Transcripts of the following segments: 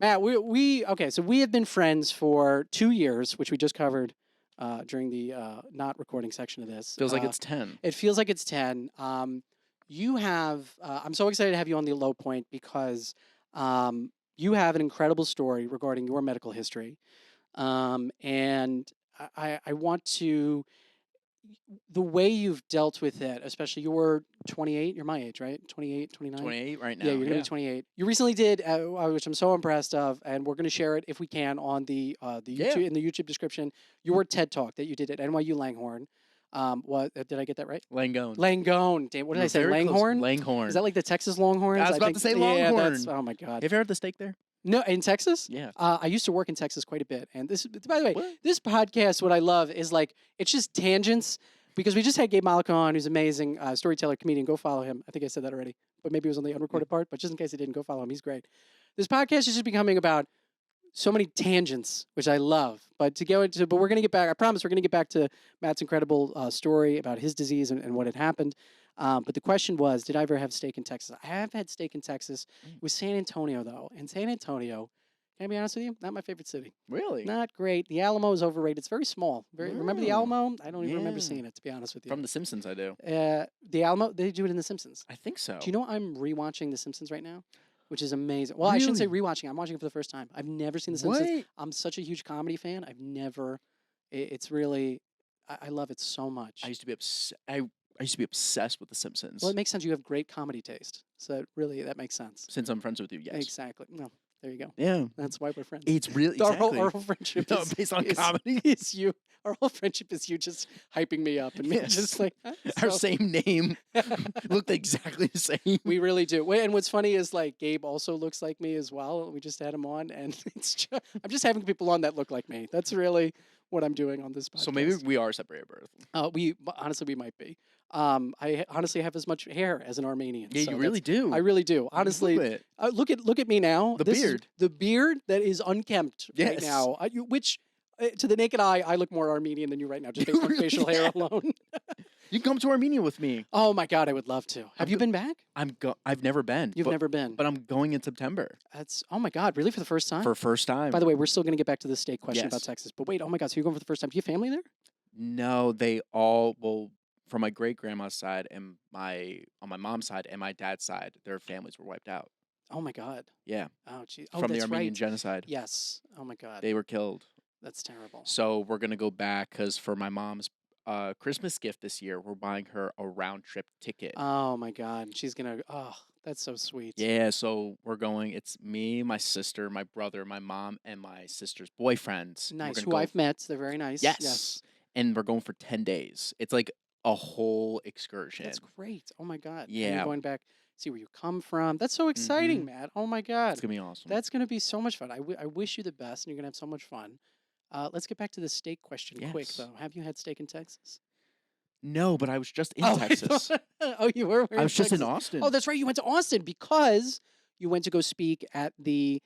Matt, okay, so we have been friends for 2 years, which we just covered during the not recording section of this. Feels like it's 10. It feels like it's 10. You have, I'm so excited to have you on the low point because you have an incredible story regarding your medical history. And I want to, the way you've dealt with it, especially you're 28, you're my age, right? 28, 29? 28 right now. Yeah, you're going to be 28. You recently did, which I'm so impressed of, and we're going to share it if we can on the YouTube in the YouTube description. Your TED Talk that you did at NYU Langhorne. What did I get that right? Langone. Langhorne. Damn, what did I say? Very close. Langhorne. Langhorne. Is that like the Texas Longhorns? I was about to say Yeah, Longhorn. that's, oh my god. Have you ever had the steak there? No, in Texas? Yeah. I used to work in Texas quite a bit. And this, by the way, What? this podcast, what I love is like, it's just tangents because we just had Gabe Malik on, who's amazing, storyteller, comedian. Go follow him. I think I said that already, but maybe it was on the unrecorded part. But just in case I didn't, go follow him. He's great. This podcast is just becoming about so many tangents, which I love. But but we're going to get back. I promise we're going to get back to Matt's incredible story about his disease and what had happened. But the question was, did I ever have steak in Texas? I have had steak in Texas. It was San Antonio, though. And San Antonio, can I be honest with you? Not my favorite city. Really? Not great. The Alamo is overrated. It's very small. Remember the Oh. Alamo? I don't even remember Yeah. seeing it, to be honest with you. From The Simpsons, I do. The Alamo, they do it in The Simpsons. I think so. Do you know I'm rewatching The Simpsons right now? Which is amazing. Well, I shouldn't say rewatching. I'm watching it for the first time. I've never seen The Simpsons. What? I'm such a huge comedy fan. I've never. It's really. I love it so much. I used to be I used to be obsessed with The Simpsons. Well, it makes sense. You have great comedy taste, so that makes sense. Since I'm friends with you, yes. Exactly. No, there you go. Yeah. That's why we're friends. It's really Our exactly. whole friendship No, is based on is- comedy. Is you. Our whole friendship is you just hyping me up and me Yes. just like Our so- same name looked exactly the same. We really do. Wait, and what's funny is like Gabe also looks like me as well. We just had him on, and I'm just having people on that look like me. That's really what I'm doing on this podcast. So maybe we are separated at birth. We might be. I honestly have as much hair as an Armenian. Yeah, so you really do. I really do. Honestly, Love it. look at me now. The This is beard. the beard that is unkempt right Yes. now. Which to the naked eye, I look more Armenian than you right now, just based on really- facial hair yeah. alone. You can come to Armenia with me. Oh my God, I would love to. Have you been back? I've never been. You've never been. But I'm going in September That's oh my God, really for the first time? for first time. By the way, we're still going to get back to the state question about Yes. Texas. But wait, oh my God, so you're going for the first time? Do you have family there? No, they all from my great grandma's side and on my mom's side and my dad's side, their families were wiped out. Oh my God. Yeah, Oh geez. Oh, from the that's Armenian right. genocide. Yes. Oh my God. They were killed. That's terrible. So we're gonna go back because for my mom's Christmas gift this year, we're buying her a round trip ticket. Oh my God. She's gonna. Oh, that's so sweet. Yeah, so we're going. It's me, my sister, my brother, my mom, and my sister's boyfriend. And we're Nice. gonna Who go- I've met. They're very nice. Yes. And we're going for 10 days. It's like a whole excursion. That's great. Oh my God. And Yeah. you're going back. See where you come from. That's so exciting, Mhm. Matt. Oh my God. It's gonna be awesome. That's going to be so much fun. I wish you the best, and you're going to have so much fun. Let's get back to the steak question quick, Yes. though. Have you had steak in Texas? No, but I was just in Oh, I Texas. thought- oh, you were? Where I was just in Texas? Austin. Oh, that's right. You went to Austin because you went to go speak at the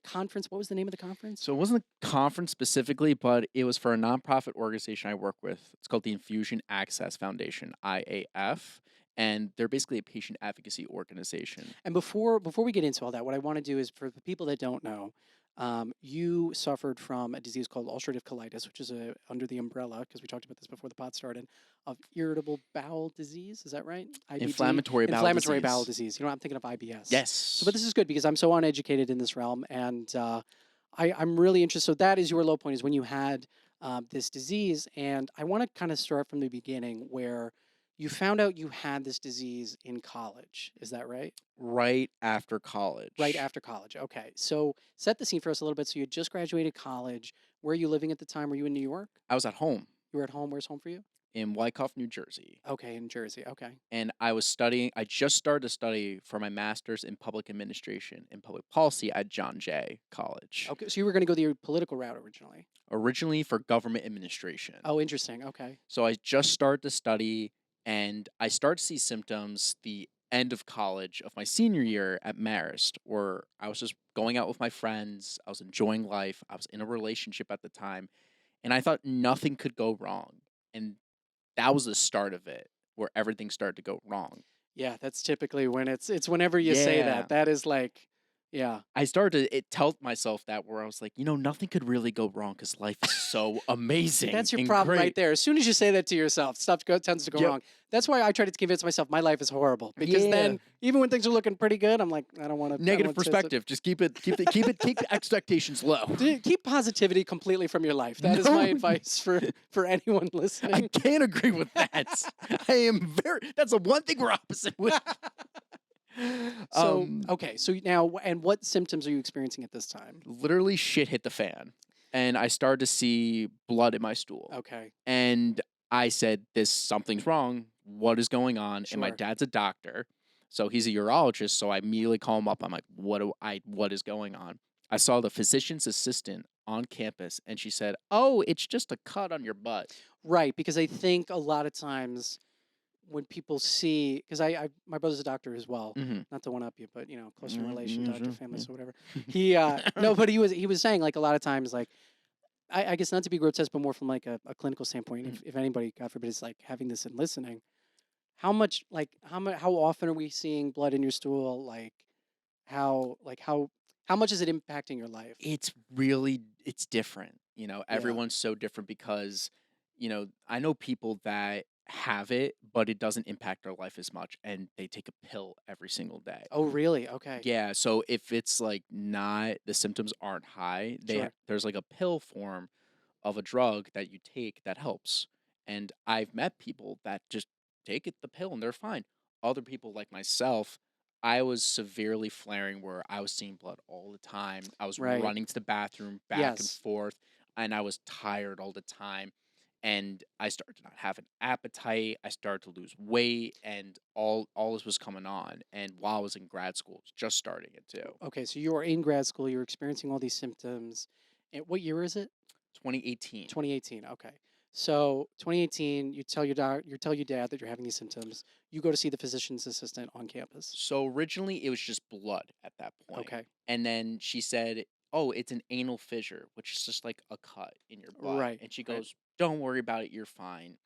conference. What was the name of the conference? So it wasn't a conference specifically, but it was for a nonprofit organization I work with. It's called the Infusion Access Foundation, IAF, and they're basically a patient advocacy organization. And before we get into all that, what I want to do is for the people that don't know, you suffered from a disease called ulcerative colitis, which is under the umbrella, because we talked about this before the pod started, of irritable bowel disease. Is that right? IBD? Inflammatory bowel disease. You know, I'm thinking of IBS. Yes. So, but this is good because I'm so uneducated in this realm, and I'm really interested. So that is your low point, is when you had this disease, and I want to kind of start from the beginning where you found out you had this disease in college. Is that right? Right after college. Right after college. Okay. So set the scene for us a little bit. So you had just graduated college. Where are you living at the time? Were you in New York? I was at home You were at home. Where's home for you? in Wyckoff, New Jersey. Okay, in Jersey. Okay. And I was studying, I just started to study for my master's in public administration and public policy at John Jay College. Okay. So you were going to go the political route originally. Originally for government administration. Oh, interesting. Okay. So I just started to study and I started to see symptoms the end of college of my senior year at Marist, where I was just going out with my friends. I was enjoying life. I was in a relationship at the time. And I thought nothing could go wrong. And that was the start of it, where everything started to go wrong. Yeah, that's typically when it's whenever you say Yeah. that. That is like, Yeah. I started to tell myself that where I was like, nothing could really go wrong because life is so See, amazing that's your and problem right great. there. As soon as you say that to yourself, tends to go Yep. wrong. That's why I try to convince myself my life is horrible because Yeah. then even when things are looking pretty good, I'm like, I don't Negative want to taste it. perspective. Just keep the expectations low. Keep positivity completely from your life. That is my No, advice for anyone I listening. can't agree with that. That's the one thing we're opposite with. So, Um, okay. So now, and what symptoms are you experiencing at this time? literally shit hit the fan. And I started to see blood in my stool. Okay. And I said, something's wrong. What is going on? And my Sure. dad's a doctor. So he's a urologist. So I immediately call him up. I'm like, what is going on? I saw the physician's assistant on campus and she said, "Oh, it's just a cut on your butt." Right. Because I think a lot of times when people see, because my brother's a doctor as well, Mm-hmm. not to one up you, but close in relation, doctor, family, Yeah. so whatever. He, no, but he was saying like a lot of times, like, I guess not to be grotesque, but more from like a clinical standpoint, Mhm. if anybody, God forbid, is like having this and listening, how often are we seeing blood in your stool? How much is it impacting your life? It's different. Yeah. Everyone's so different because, I know people that have it, but it doesn't impact their life as much and they take a pill every single day. Oh, really? Okay. Yeah, so if it's like not the symptoms aren't high, Sure. there's like a pill form of a drug that you take that helps. And I've met people that just take the pill and they're fine. Other people like myself, I was severely flaring where I was seeing blood all the time. I was Right. running to the bathroom back and Yes. forth, and I was tired all the time. And I started to not have an appetite. I started to lose weight, and all this was coming on. And while I was in grad school, it was just starting it too. Okay. So you are in grad school. You're experiencing all these symptoms. And what year is it? 2018. 2018. Okay. So 2018, you tell your dad that you're having these symptoms. You go to see the physician's assistant on campus. So originally it was just blood at that point. Okay. And then she said, "Oh, it's an anal fissure, which is just like a cut in your butt." Right. And she Right. goes, "Don't worry about it, you're fine."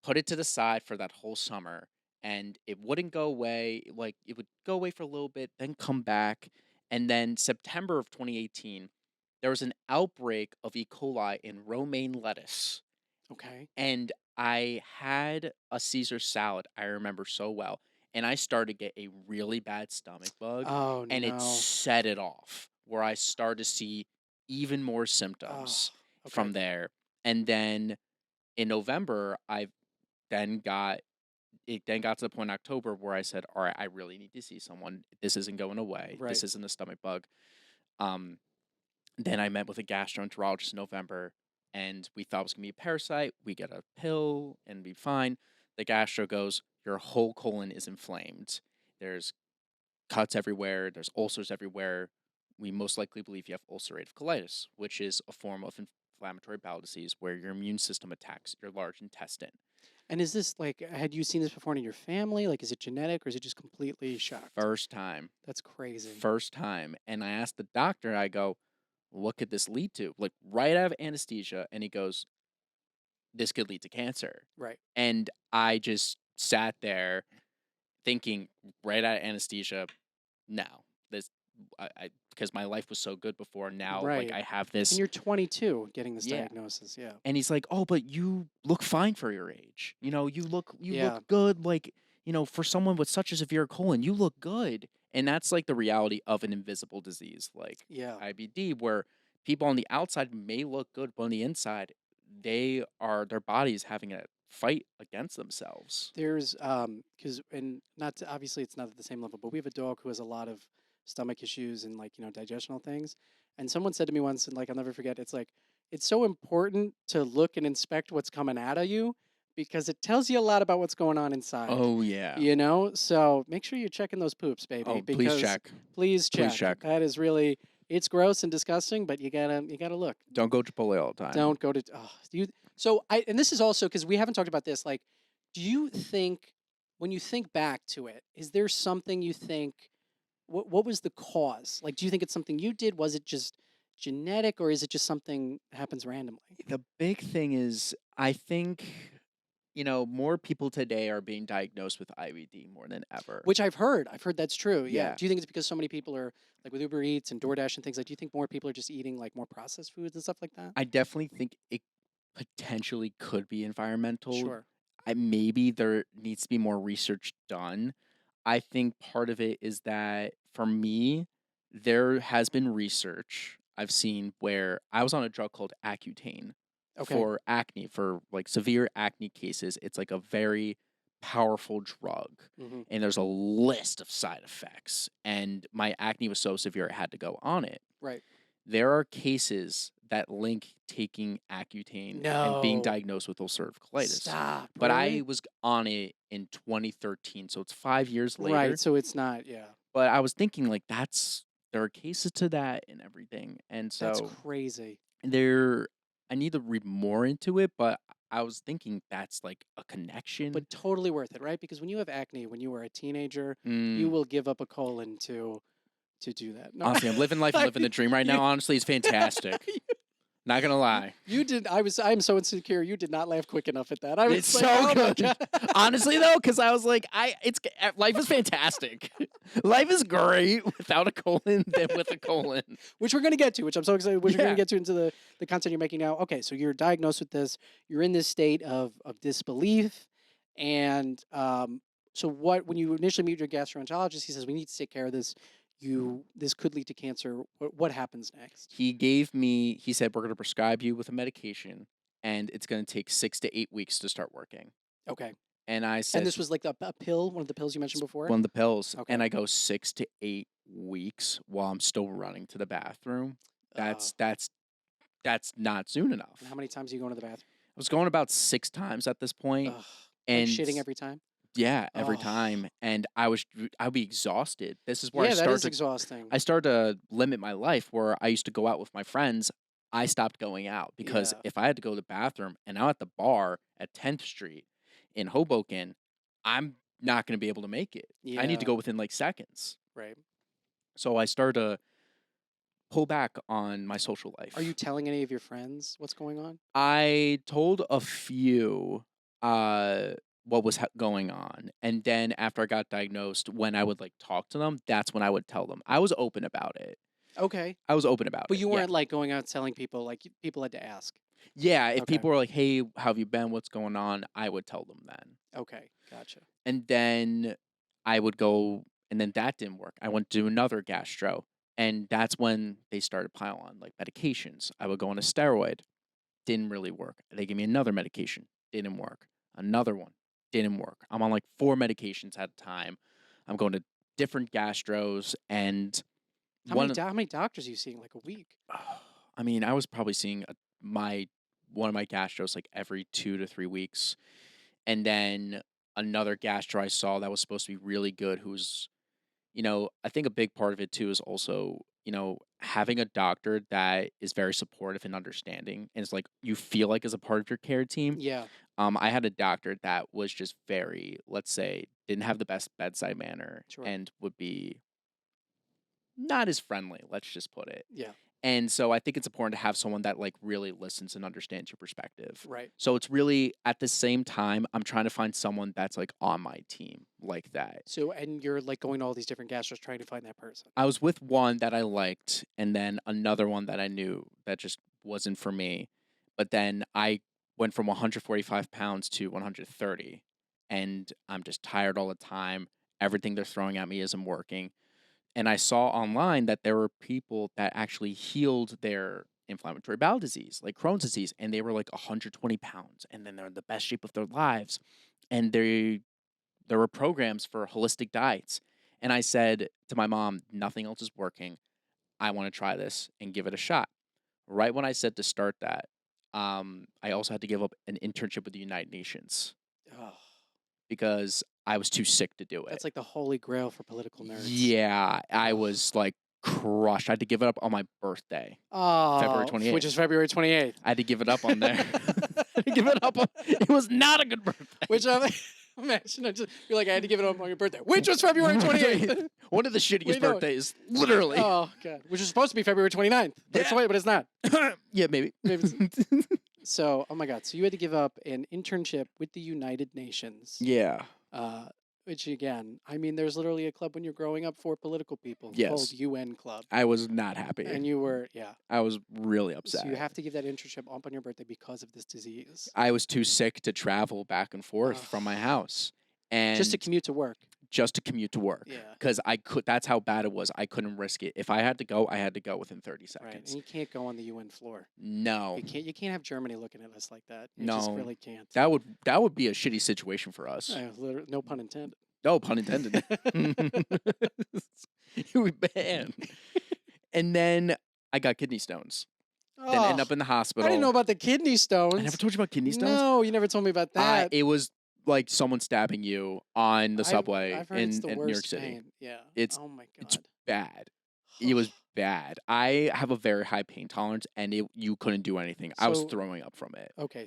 Put it to the side for that whole summer and it wouldn't go away. Like it would go away for a little bit, then come back. And then September of 2018, there was an outbreak of E. coli in romaine lettuce. Okay. And I had a Caesar salad, I remember so well, and I started to get a really bad stomach bug, Oh and it no. set it off where I started to see even more Oh. symptoms Okay. from there. And then in November, I then got then got to the point in October where I said, "All right, I really need to see someone. This isn't going away. This Right. isn't a stomach bug." Um, then I met with a gastroenterologist in November, and we thought it was gonna be a parasite. We get a pill and be fine. The gastro goes, your whole colon is inflamed. There's cuts everywhere. There's ulcers everywhere. We most likely believe you have ulcerative colitis, which is a form of inflammatory bowel disease where your immune system attacks your large intestine. And is this like, had you seen this before in your family? Like, is it genetic or is it just completely shocked? First time, That's crazy. first time. And I asked the doctor, I go, what could this lead to? Like right out of anesthesia. And he goes, this could lead to cancer. Right. And I just sat there thinking, right out of anesthesia, no, this, because my life was so good before. Now, like Right. I have And this, you're 22 getting this yeah. diagnosis. Yeah. And he's like, oh, but you look fine for your age. You Yeah. look good. Like, for someone with such a severe colon, you look good. And that's like the reality of an invisible disease like Yeah. IBD, where people on the outside may look good, but on the inside, their bodies having a fight against themselves. There's because and not to, obviously it's not at the same level, but we have a dog who has a lot of stomach issues and like digestional things. And someone said to me once, and like I'll never forget, it's like it's so important to look and inspect what's coming out of you because it tells you a lot about what's going on inside. Oh yeah. So make sure you're checking those poops, baby, Oh, please because check. please Please check. check. That is really it's gross and disgusting, but you gotta look. Don't go Chipotle all the time. Don't go to you. So I and this is also because we haven't talked about this. Like, do you think when you think back to it, is there something you think? What was the cause? Like, do you think it's something you did? Was it just genetic, or is it just something that happens randomly? The big thing is, I think more people today are being diagnosed with IBD more than ever. Which I've heard. I've heard that's true. Yeah. Yeah. Do you think it's because so many people are like with Uber Eats and DoorDash and things like? Do you think more people are just eating like more processed foods and stuff like that? I definitely think it potentially could be environmental. Sure. Maybe there needs to be more research done. I think part of it is that for me, there has been research I've seen where I was on a drug called Accutane Okay. for acne, for like severe acne cases. It's like a very powerful drug, hmm and there's a list of side effects. And my acne was so severe, I had to go on it. Right. There are cases that link taking Accutane and being No. diagnosed with ulcerative colitis. Stop. But Really? I was on it in 2013, so it's 5 years later. Right. So it's not. Yeah. But I was thinking like there are cases to that and everything. And That's so crazy. I need to read more into it, but I was thinking that's like a connection. But totally worth it, right? Because when you have acne, when you were a teenager, you Mm, will give up a colon to do that. No. honestly, I'm living life and living the dream right now. Honestly, it's fantastic. Not gonna lie. You did. I'm so insecure. You did not laugh quick enough at that. I was It's like, so oh my good. God. Honestly, though, because I was like, life is fantastic. Life is great without a colon than with a colon. Which we're going to get to, which I'm so excited, which we're going Yeah. to get to into the content you're making now. Okay, so you're diagnosed with this. You're in this state of disbelief. And so when you initially meet your gastroenterologist, he says, we need to take care of this. This could lead to cancer. What happens next? He said, we're going to prescribe you with a medication, and it's going to take 6 to 8 weeks to start working. Okay. And I said, And this was like a pill, one of the pills you mentioned before? one of the pills. Okay. And I go 6 to 8 weeks while I'm still running to the bathroom. That's not soon enough. And how many times are you going to the bathroom? I was going about 6 times at this point. Ugh, And like shitting every time? yeah, every Oh. time. And I'd be exhausted. This is where Yeah, I that is started exhausting. I started to limit my life where I used to go out with my friends. I stopped going out because Yeah. if I had to go to the bathroom and I'm at the bar at 10th Street in Hoboken, I'm not going to be able to make it. I need to Yeah. go within like seconds. Right. So I started to pull back on my social life. Are you telling any of your friends what's going on? I told a few what was going on, and then after I got diagnosed, when I would like talk to them, that's when I would tell them. I was open about it. Okay. I was open about But it. you yeah. weren't like going out telling people, like people had to ask. Yeah, if Okay. people were like, "Hey, how have you been? What's going on?" I would tell them then, Okay, gotcha. and then I would go, and then that didn't work. I went to another gastro, and that's when they started piling on like medications. I would go on a steroid, didn't really work. They gave me another medication, didn't work. Another one, didn't work. I'm on like 4 medications at a time. I'm going to different gastros, and How many doctors are you seeing? Like a week? I mean, I was probably seeing one of my gastros like every 2 to 3 weeks, and then another gastro I saw that was supposed to be really good, who's, I think a big part of it too is also, having a doctor that is very supportive and understanding, and it's like you feel like as a part of your care team. Yeah. I had a doctor that was just very, let's say, didn't have the best bedside manner Sure. and would be not as friendly, let's just put it. Yeah. And so I think it's important to have someone that like really listens and understands your perspective. Right. So it's really at the same time, I'm trying to find someone that's like on my team like that. So, and you're like going to all these different gastros trying to find that person. I was with one that I liked, and then another one that I knew that just wasn't for me. But then I went from 145 pounds to 130, and I'm just tired all the time. Everything they're throwing at me isn't working. And I saw online that there were people that actually healed their inflammatory bowel disease, like Crohn's disease, and they were like 120 pounds, and then they're in the best shape of their lives. And there were programs for holistic diets. And I said to my mom, nothing else is working. I want to try this and give it a shot. Right when I said to start that, I also had to give up an internship with the United Nations Oh, because I was too sick to do it. that's like the holy grail for political nerds. Yeah, I Ugh. was like crushed. I had to give it up on my birthday. Oh, February 28th. which is February 28th. I had to give it up on there. I had to give it up on. It was not a good birthday. Which imagine I just feel like I had to give it up on your birthday, which was February 28th. One of the shittiest Wait, no. birthdays, literally. Oh god, which was supposed to be February 29th, but, Yeah. but it's not. Yeah, maybe. Maybe So, oh my God. So you had to give up an internship with the United Nations. Yeah. Uh, which again, I mean, there's literally a club when you're growing up for political people called Yes. UN Club. I was not happy. And you were, yeah. I was really So upset. you have to give that internship up on your birthday because of this disease. I was too sick to travel back and forth Ugh. from my house. And Just to commute to work. just to commute to work. Yeah. Because that's how bad it was. I couldn't risk it. If I had to go, I had to go within 30 Right. And seconds. you can't go on the UN floor. No. You can't have Germany looking at us like that. You No. just really can't. That would be a shitty situation for us. No pun intended. No pun intended. It would be bad. And then I got kidney stones. Then end up in the hospital. I didn't know about the kidney stones. I never told you about kidney stones? No, you never told me about that. It was like someone stabbing you on the subway I've heard in, it's the in worst New York City. pain. Yeah. It's oh my it's God. bad. It was bad. I have a very high pain tolerance, and you couldn't do anything. I was So- throwing up from it. Okay.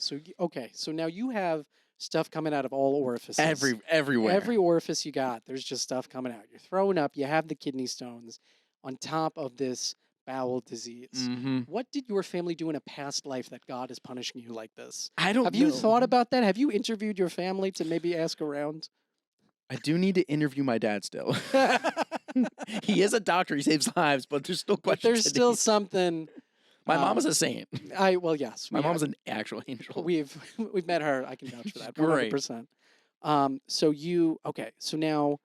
So now you have stuff coming out of all orifices. Everywhere. Every orifice you got, there's just stuff coming out. You're throwing up. You have the kidney stones on top of this bowel disease. Mm-hmm. What did your family do in a past life that God is punishing you like this? I don't Have know. you thought about that? Have you interviewed your family to maybe ask around? I do need to interview my dad still. He is a doctor. He saves lives, but there's still But questions. there's still something. My mom is a saint. Yes. My we mom's have. an actual angel. We've met her. I can vouch for that. Great. 100%. So now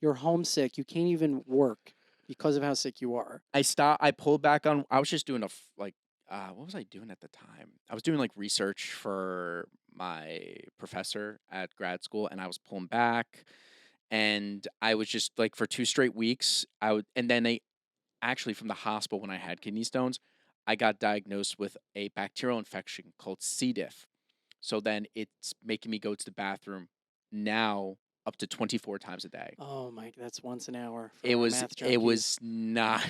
you're homesick. You can't even work because of how sick you are. I pulled back on. I was just doing what was I doing at the time? I was doing like research for my professor at grad school, and I was pulling back. And I was just like for 2 straight weeks. And then they actually from the hospital when I had kidney stones, I got diagnosed with a bacterial infection called C. diff. So then it's making me go to the bathroom now up to 24 times a day. Oh my! That's once an hour. For It our was math it junkies. was not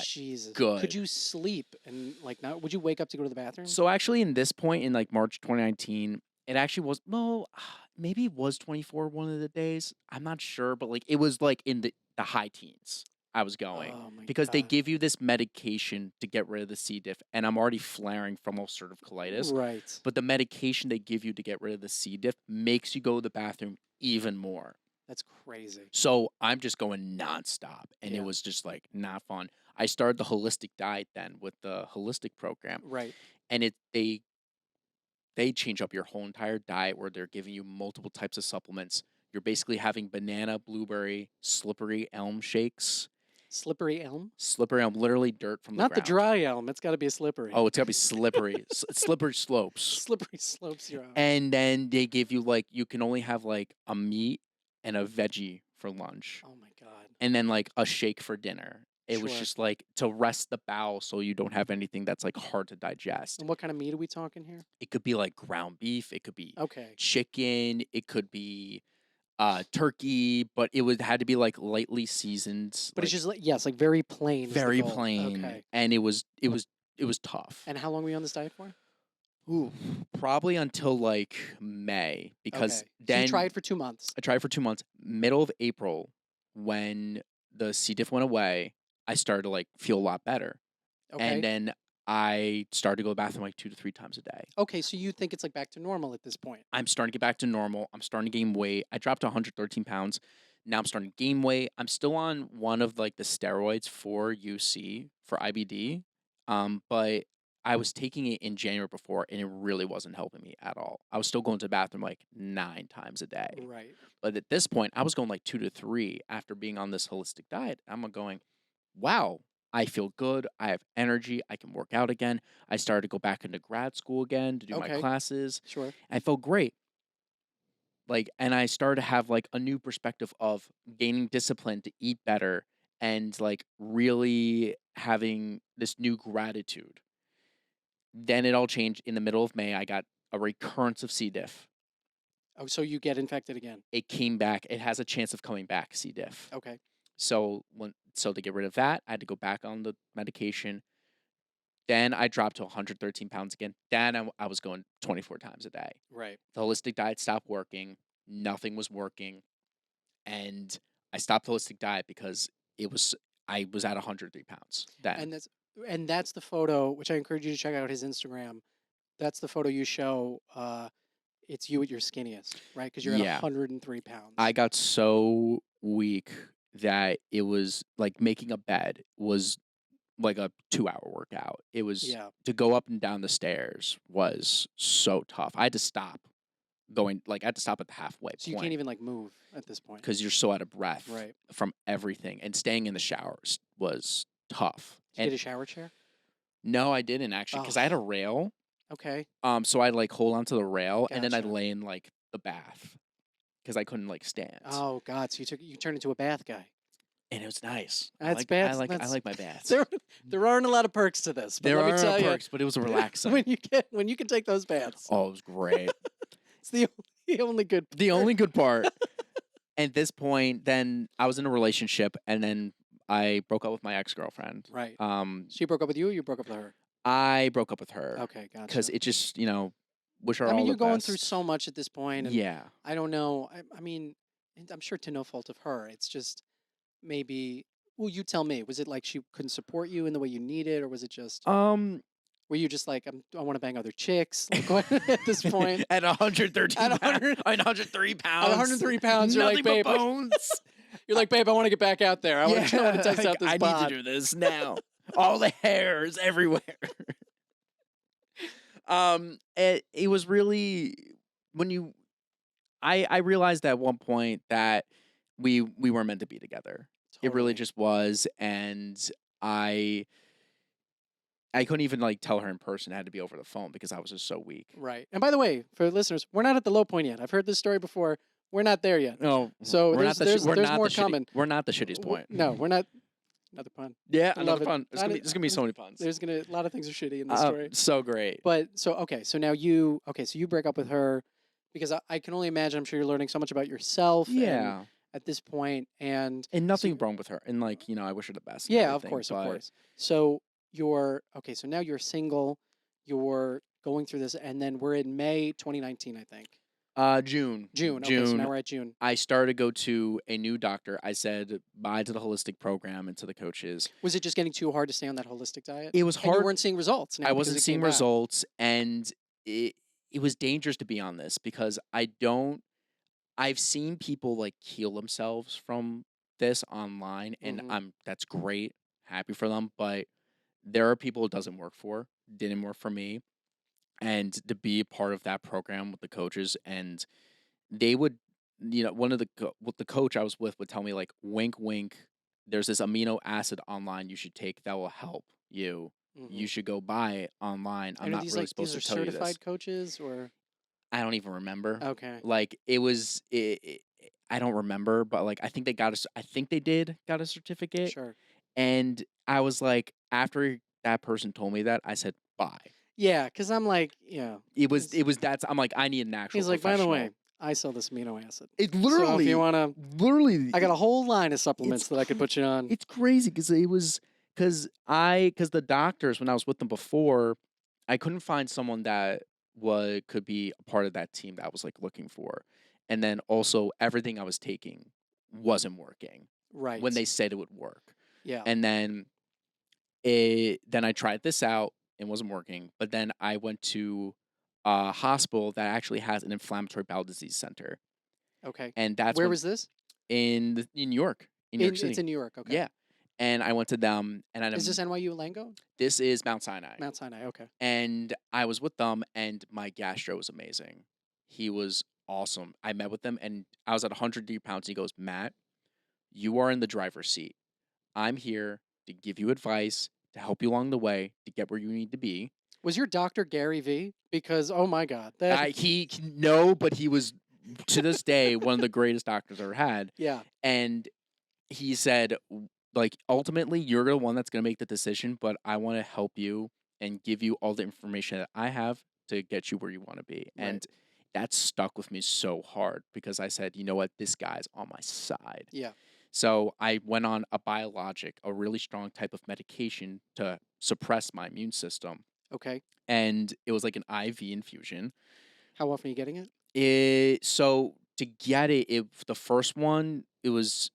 Jesus. good. Could you sleep and like not? Would you wake up to go to the bathroom? So actually, in this point in like March 2019, it actually was maybe it was 24 one of the days. I'm not sure, but like it was like in the high teens. I was going Oh my because they God. give you this medication to get rid of the C. diff, and I'm already flaring from ulcerative colitis. Right. But the medication they give you to get rid of the C. diff makes you go to the bathroom even more. That's crazy. So I'm just going nonstop, and Yeah. it was just like not fun. I started the holistic diet then with the holistic program, Right. and they change up your whole entire diet where they're giving you multiple types of supplements. You're basically having banana, blueberry, slippery elm shakes. Slippery elm? Slippery elm, literally dirt from the Not the ground. dry elm. It's got to be a slippery. Oh, it's gotta be slippery, slippery slopes. Slippery slopes your elm. And then they give you like you can only have like a meat and a veggie for lunch, Oh my God. and then like a shake for dinner. It was Sure. just like to rest the bowel so you don't have anything that's like hard to digest. And what kind of meat are we talking here? It could be like ground beef, it could be Okay. chicken, it could be turkey, but had to be like lightly seasoned. But like, it's just like, yes, like very plain. is the very goal. plain, Okay. and it was tough. And how long were you on this diet for? Ooh, probably until like May because Okay. So then you tried for 2 months. I tried for 2 months. Middle of April, when the C. diff went away, I started to like feel a lot better, Okay. and then I started to go to the bathroom like 2 to 3 times a day. Okay, so you think it's like back to normal at this point? I'm starting to get back to normal. I'm starting to gain weight. I dropped to 113 pounds. Now I'm starting to gain weight. I'm still on one of like the steroids for UC for IBD, but I was taking it in January before, and it really wasn't helping me at all. I was still going to the bathroom like 9 times a day. Right. But at this point, I was going like 2 to 3 after being on this holistic diet. I'm going, wow, I feel good. I have energy. I can work out again. I started to go back into grad school again to do my Okay. classes. Sure. I felt great. Like, and I started to have like a new perspective of gaining discipline to eat better and like really having this new gratitude. Then it all changed in the middle of May. I got a recurrence of C. diff. Oh, so you get infected again? It came back. It has a chance of coming back, C. diff. Okay. So to get rid of that, I had to go back on the medication. Then I dropped to 113 pounds again. Then I was going 24 times a day. Right. The holistic diet stopped working. Nothing was working. And I stopped the holistic diet because I was at 103 pounds then. And that's the photo, which I encourage you to check out his Instagram. that's the photo you show. It's you at your skinniest, right? Because you're at Yeah. 103 pounds. I got so weak that it was like making a bed was like a 2-hour workout. It was Yeah. to go up and down the stairs was so tough. I had to stop I had to stop at the halfway So you point can't even like move at this point. because you're so out of breath Right. from everything. And staying in the showers was tough. Did you And get a shower chair? no, I didn't actually because I had a Ugh. rail. Okay. So I'd like hold onto the rail and then I'd Gotcha. lay in like the bath because I couldn't like stand. Oh God! So you turned into a bath guy. And it was nice. That's I bad. like I That's like my baths. there aren't a lot of perks to this, but There let me are tell no you, perks, but it was relaxing. when you can take those baths, Oh, it was great. it's the only good. The only good part. At this point, then I was in a relationship, and then I broke up with my ex-girlfriend. Right. Um, She broke up with you, or you broke up with her? I broke up with her Okay, because gotcha. it just, wish her I all mean, the you're going through best. so much at this point, and Yeah. I don't know. I mean, and I'm sure to no fault of her. It's just maybe. Well, you tell me. Was it like she couldn't support you in the way you needed, or was it just? Um, Were you just like, I want to bang other chicks? Like what, at this point, at 113 at pounds, 100, 103 pounds, at 103 pounds, you're like, nothing but babe, bones. you're like, babe, I want to get back out there. I want to test out this I pod. need to do this now. All the hairs everywhere. It was really when you. I realized at one point that we weren't meant to be together. It really Totally. just was, and I couldn't even like tell her in person. I had to be over the phone because I was just so weak. Right. And by the way, for listeners, we're not at the low point yet. I've heard this story before. We're not there yet. No, So we're there's not the there's more shitty- coming. We're not the shittiest W- point. No, we're not. Another pun. Yeah, I love another it. pun. There's gonna be so many puns. There's a lot of things are shitty in this story. So great. But so okay, so now so you break up with her because I can only imagine. I'm sure you're learning so much about yourself. And Yeah, at this point, and and so nothing wrong with her. And like I wish her the best. and yeah, of everything, course, of but course. So you're okay. So now you're single. You're going through this, and then we're in May 2019, I think. June. June. Okay, so now we're at June. I started to go to a new doctor. I said bye to the holistic program and to the coaches. Was it just getting too hard to stay on that holistic diet? It was And you hard. weren't seeing results. Now I because wasn't it seeing came back. results, and it was dangerous to be on this because I've seen people like heal themselves from this online, and Mhm. that's great, happy for them. But there are people it doesn't work for, didn't work for me, and to be a part of that program with the coaches, and they would, one of what the coach I was with would tell me like, wink, wink. There's this amino acid online you should take that will help you. You Mhm. should go buy it online. I'm And are not these really like supposed these to are tell you this. certified coaches or I don't even remember. okay? Like it was, I don't remember, but like I think I think they did got a certificate, Sure. and I was like, after that person told me that, I said bye. Yeah, because I'm like, yeah. It was that's I'm like I need an actual. He's like, by the way, professional. I sell this amino acid. It So literally, if you wanna, literally, I got a whole line of supplements it's that I could put you on. It's crazy because it was because the doctors when I was with them before, I couldn't find someone that could be a part of that team that I was like looking for, and then also everything I was taking wasn't working Right. when they said it would work, Yeah. and then then I tried this out and wasn't working, but then I went to a hospital that actually has an inflammatory bowel disease center, Okay. and that's Where when was this? in New York, in New York City. It's in New York. Okay. Yeah. And I went to them, and Is this NYU Langone? this is Mount Sinai. Mount Sinai. Okay. And I was with them, and my gastro was amazing. He was awesome. I met with them, and I was at 103 pounds. He goes, Matt, you are in the driver's seat. I'm here to give you advice, to help you along the way, to get where you need to be. Was your doctor Gary V? Because oh my God, that No, but he was to this day one of the greatest doctors I ever had. yeah. And he said, like, ultimately, you're the one that's going to make the decision, but I want to help you and give you all the information that I have to get you where you want to be. Right. And that stuck with me so hard because I said, you know what, this guy's on my side. Yeah. So I went on a biologic, a really strong type of medication to suppress my immune system. Okay. And it was like an IV infusion. How often are you getting it? So to get the first one, it was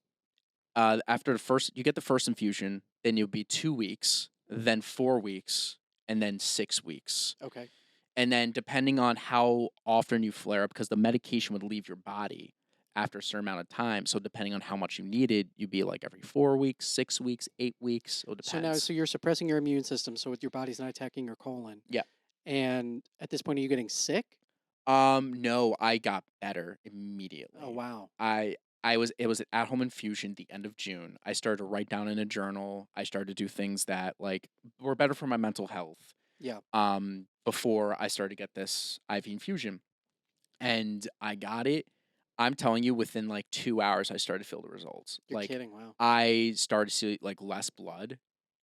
after you get the first infusion, then you'll be 2 weeks, then 4 weeks, and then 6 weeks. Okay. And then depending on how often you flare up, because the medication would leave your body after a certain amount of time. So depending on how much you needed, you'd be like every 4 weeks, 6 weeks, 8 weeks. So it So now, depends. so you're suppressing your immune system, so your body's not attacking your colon. Yeah. And at this point, are you getting sick? No, I got better Oh immediately. wow. It was an at home infusion the end of June. I started to write down in a journal. I started to do things that like were better for my mental health. Yeah. Before I started to get this IV infusion. And I got it. I'm telling you, within like 2 hours I started to feel the results. You're Like kidding. Wow. I started to see like less blood.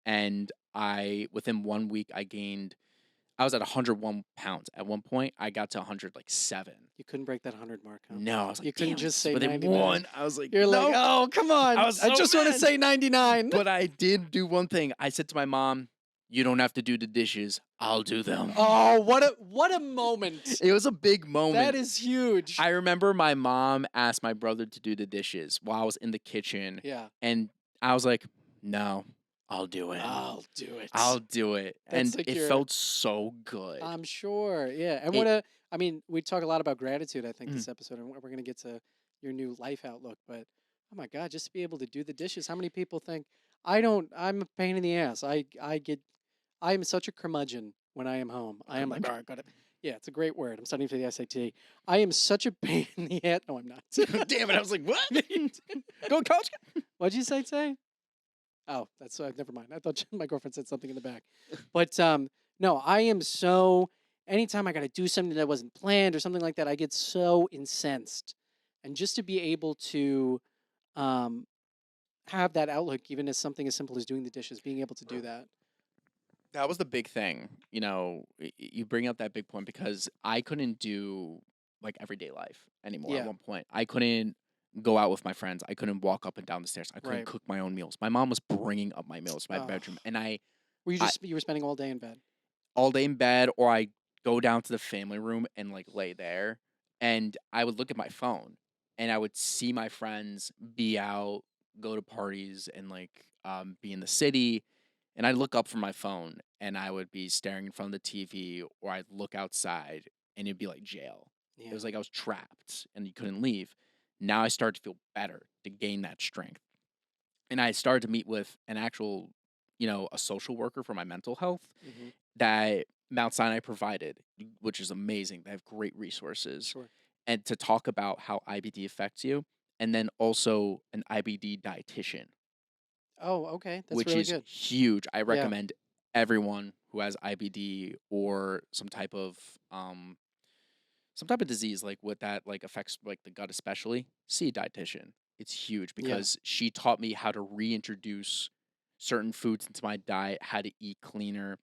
And I within 1 week I was at 101 pounds. At one point, I got to 100 like 7. You couldn't break that 100 mark, huh? No, I was like, You couldn't damn, just it's say within 99. one. I was like, You're like, nope. oh, come on. I was I so just want to mad. say 99. But I did do one thing. I said to my mom, "You don't have to do the dishes. I'll do them." Oh, what a moment. It was a big moment. That is huge. I remember my mom asked my brother to do the dishes while I was in the kitchen. Yeah. And I was like, no, I'll do it. I'll do it. I'll do it. That's And like it your- felt so good. I'm sure. Yeah. And I mean, we talk a lot about gratitude, I think, this episode, and we're going to get to your new life outlook. But oh my God, just to be able to do the dishes. How many people think I'm a pain in the ass. I am such a curmudgeon when I am home. I am like, Curmudgeon? all right, got it. Yeah, it's a great word. I'm studying for the SAT. I am such a pain in the ass. No, I'm not. Damn it. I was like, what? Go coach. What'd you say? Oh, that's never mind. I thought my girlfriend said something in the back. But no, I am so. Anytime I got to do something that wasn't planned or something like that, I get so incensed. And just to be able to um, have that outlook, even as something as simple as doing the dishes, being able to do that. That was the big thing. You know, you bring up that big point because I couldn't do like everyday life anymore Yeah. at one point. I couldn't go out with my friends. I couldn't walk up and down the stairs. I couldn't Right. cook my own meals. My mom was bringing up my meals to my Oh. bedroom. And I, Were you were spending all day in bed? all day in bed, or I go down to the family room and like lay there. And I would look at my phone and I would see my friends be out, go to parties and like be in the city. And I'd look up from my phone and I would be staring in front of the TV, or I'd look outside and it'd be like jail. Yeah. It was like I was trapped and you couldn't leave. Now I started to feel better to gain that strength. And I started to meet with an actual, a social worker for my mental health Mhm. that Mount Sinai provided, which is amazing. They have great resources. Sure. And to talk about how IBD affects you, and then also an IBD dietitian, Oh, okay. That's which really is good. huge. I recommend everyone who has IBD or some type of disease like what that like affects like the gut especially, see a dietitian. It's huge Yeah. because she taught me how to reintroduce certain foods into my diet, how to eat cleaner,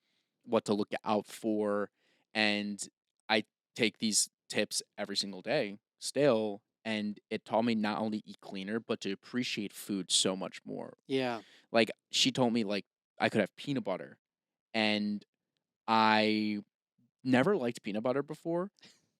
what to look out for, and I take these tips every single day still, and it taught me not only eat cleaner but to appreciate food so much more. Yeah. Like she told me like I could have peanut butter, and I never liked peanut butter before,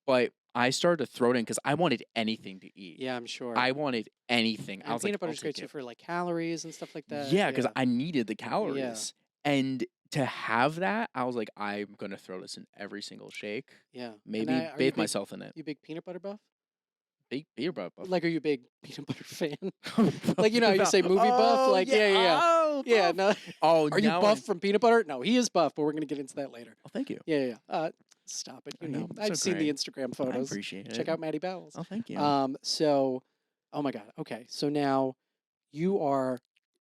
but I started to throw it in because I wanted anything to eat. Yeah, I'm sure. I wanted anything. I And was like, peanut I'll butter's great take too it. for like calories and stuff like that. Yeah, because I needed the calories. And to have that, I was like, I'm gonna throw this in every single shake. Yeah. And Maybe are you bathe big- myself in it. You big peanut butter buff? Big beer buff. Like, are you a big peanut butter fan? Like, you know how you say movie buff? Oh, Like, yeah. Oh, Yeah, buff. no. Oh, Are you now buff from peanut butter? No, he is buff, but we're going to get into that later. Oh, thank you. Yeah. Stop it. You know. It's I've seen the okay. Instagram I photos. appreciate it. Check out Maddie Bowles. Oh, thank you. So, oh my God. Okay. So now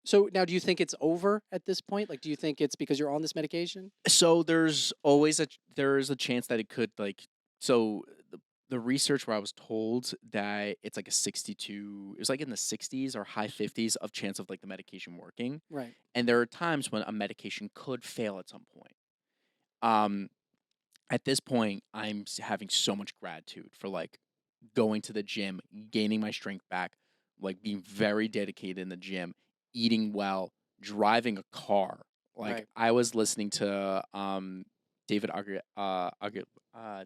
so now do you think it's over at this point? Like, do you think it's because you're on this medication? So there's a chance that it could like the research where I was told that it's like it was like in the 60s or high 50s of chance of like the medication working. Right. And there are times when a medication could fail at some point. At this point, I'm having so much gratitude for like going to the gym, gaining my strength back, like being very dedicated in the gym, eating well, driving a car. Like Right. I was listening to David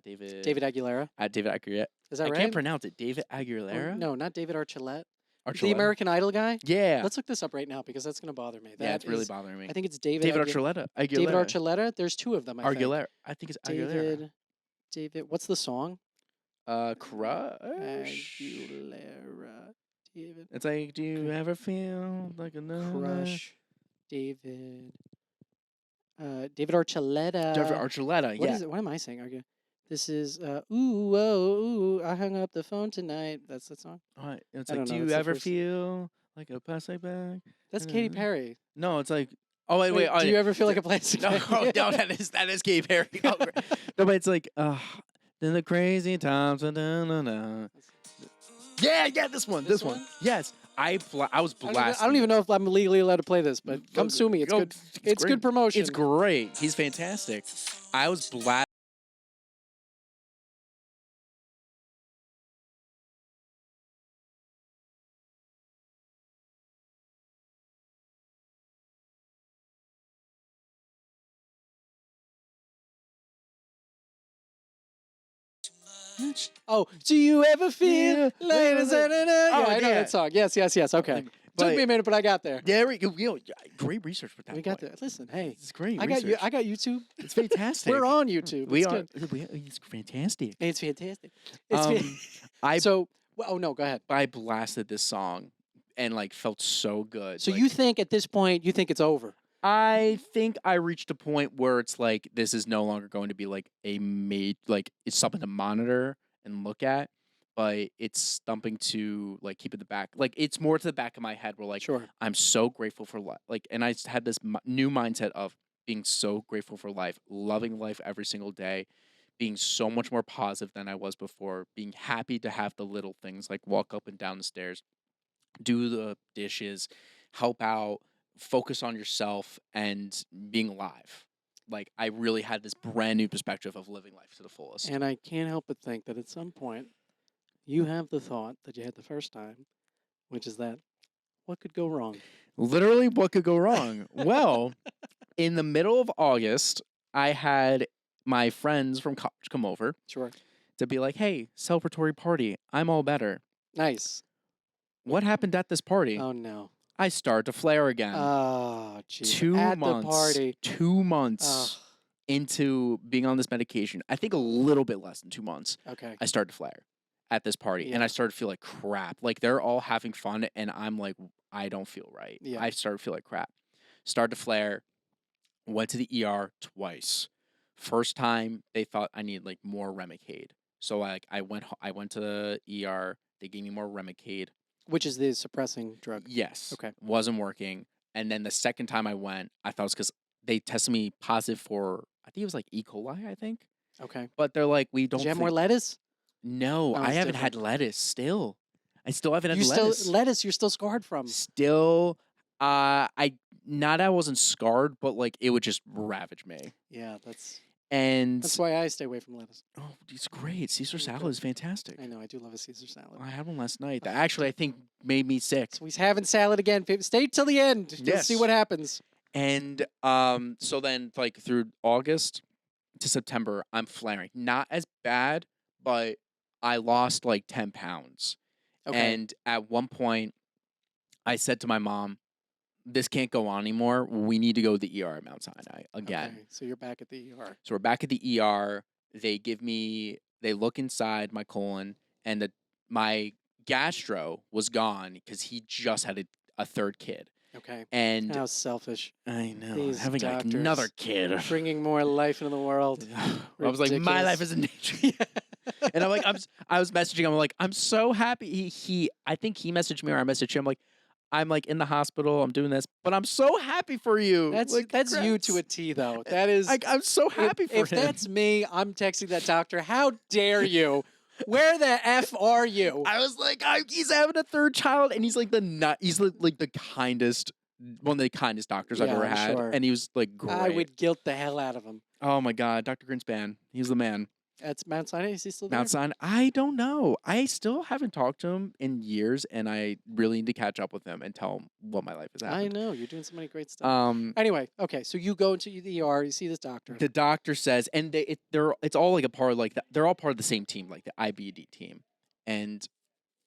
David David Aguilera. David Aguilera. Is that I right? can't pronounce it. David Oh, Aguilera. no, not David Archuleta. The Archuleta? American Idol guy? Yeah. Let's look this up right now because that's going to bother me. Yeah, it's really is- bothering me. I think it's David David Agu- Archuleta. David Aguilera. Archuleta. There's two of them, I think. Aguilera. I think it's Aguilera. David David. What's the song? Crush. Aguilera. David. It's like, do you ever feel like another? Crush. David. David Archuleta. David Archuleta. What Yeah. is it? What am I saying? This is ooh, whoa, ooh, I hung up the phone tonight. That's that song. It's I like, don't do know. you That's the ever first- feel like a plastic bag? That's Katy Perry. No, it's like, oh wait. Do you ever feel like a plastic No, bag? no, that is Katy Perry. Oh, great. No, but it's like, then the crazy times. Yeah, this one. Yes, I was blasted. I don't even know if I'm legally allowed to play this, but come sue me. It's good. It's great. good promotion. It's great. He's fantastic. I was blasted. Oh, do you ever feel Yeah. like a certain- Yeah, I know yeah. that song. Yes. Okay. Took me a minute, but I got there. There we go. Great research with that. We got there. Listen, hey, It's great. I got you. research. I got YouTube. It's fantastic. We're on YouTube. We It's are. good. It's fantastic. It's fantastic. It's I so. Well, oh no, go ahead. I blasted this song and like felt so good. So like, you think at this point you think it's over? I think I reached a point where it's like this is no longer going to be like it's something to monitor and look at, but it's something to like keep in the back. Like it's more to the back of my head where like Sure. I'm so grateful for life. Like, and I had this new mindset of being so grateful for life, loving life every single day, being so much more positive than I was before, being happy to have the little things like walk up and down the stairs, do the dishes, help out, focus on yourself, and being alive. Like I really had this brand new perspective of living life to the fullest. And I can't help but think that at some point you have the thought that you had the first time, which is that what could go wrong? Literally, what could go wrong? Well, in the middle of August, I had my friends from college come over Sure. to be like, hey, celebratory party. I'm all better. Nice. What happened at this party? Oh no. I started to flare again. Oh, geez. 2 At months. the party. 2 months into being on this medication. I think a little bit less than 2 months. Okay. I started to flare at this party, and Yeah. I started to feel like crap. Like they're all having fun, and I'm like, I don't feel right. Yeah. I started to feel like crap. Started to flare. Went to the ER twice. First time they thought I needed like more Remicade, so I went to the ER. They gave me more Remicade. Which is the suppressing drug. Yes. Okay. Wasn't working. And then the second time I went, I thought it was because they tested me positive for, I think it was like E. coli, I think. Okay. But they're like, we don't Did you have more lettuce? No, Oh, I it's haven't had different. lettuce still. I still haven't had You lettuce. still lettuce you're still scarred from. Still, I not I wasn't scarred, but like it would just ravage me. Yeah, that's And why I stay away from lettuce. oh, it's great. Caesar It's salad good. is fantastic. I know, I do love a Caesar salad. I had one last night. That actually I think made me sick. So he's having salad again. Stay till the end. You'll see Yes. what happens. And so then like through August to September, I'm flaring. Not as bad, but I lost like 10 pounds. Okay. And at one point, I said to my mom, this can't go on anymore. We need to go to the ER at Mount Sinai again. Okay, so you're back at the ER. So we're back at the ER. They look inside my colon, and my gastro was gone because he just had a third kid. Okay. And How selfish. I know, These having like doctors another kid. Bringing more life into the world. I was like, my life is in danger. And I'm like, I was messaging him. I'm like, I'm so happy. I think he messaged me or I messaged him. I'm like in the hospital. I'm doing this, but I'm so happy for you. That's like, you to a congrats. T, though. That is. I'm so happy for if him. that's me, I'm texting that doctor. How dare you? Where the F are you? I was like, he's having a third child, and he's like he's like the kindest, one of the kindest doctors I've Yeah, ever I'm had, sure. and he was like great. I would guilt the hell out of him. Oh my God, Dr. Grinspan, he's the man. That's Mount Sinai. Is he still there? Mount Sinai, I don't know. I still haven't talked to him in years, and I really need to catch up with him and tell him what my life has I happened. know. You're doing so many great stuff. Anyway, okay. So you go into the ER. You see this doctor. The doctor says, and it's all like a part of like they're all part of the same team, like the IBD team. And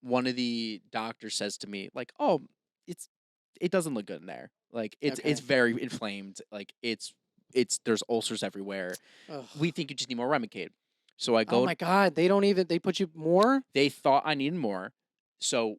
one of the doctors says to me, like, "Oh, it doesn't look good in there. Like it's Okay. very inflamed. Like it's there's ulcers everywhere. Ugh. We think you just need more Remicade." So I Oh go. my God, they put you more? They thought I needed more. So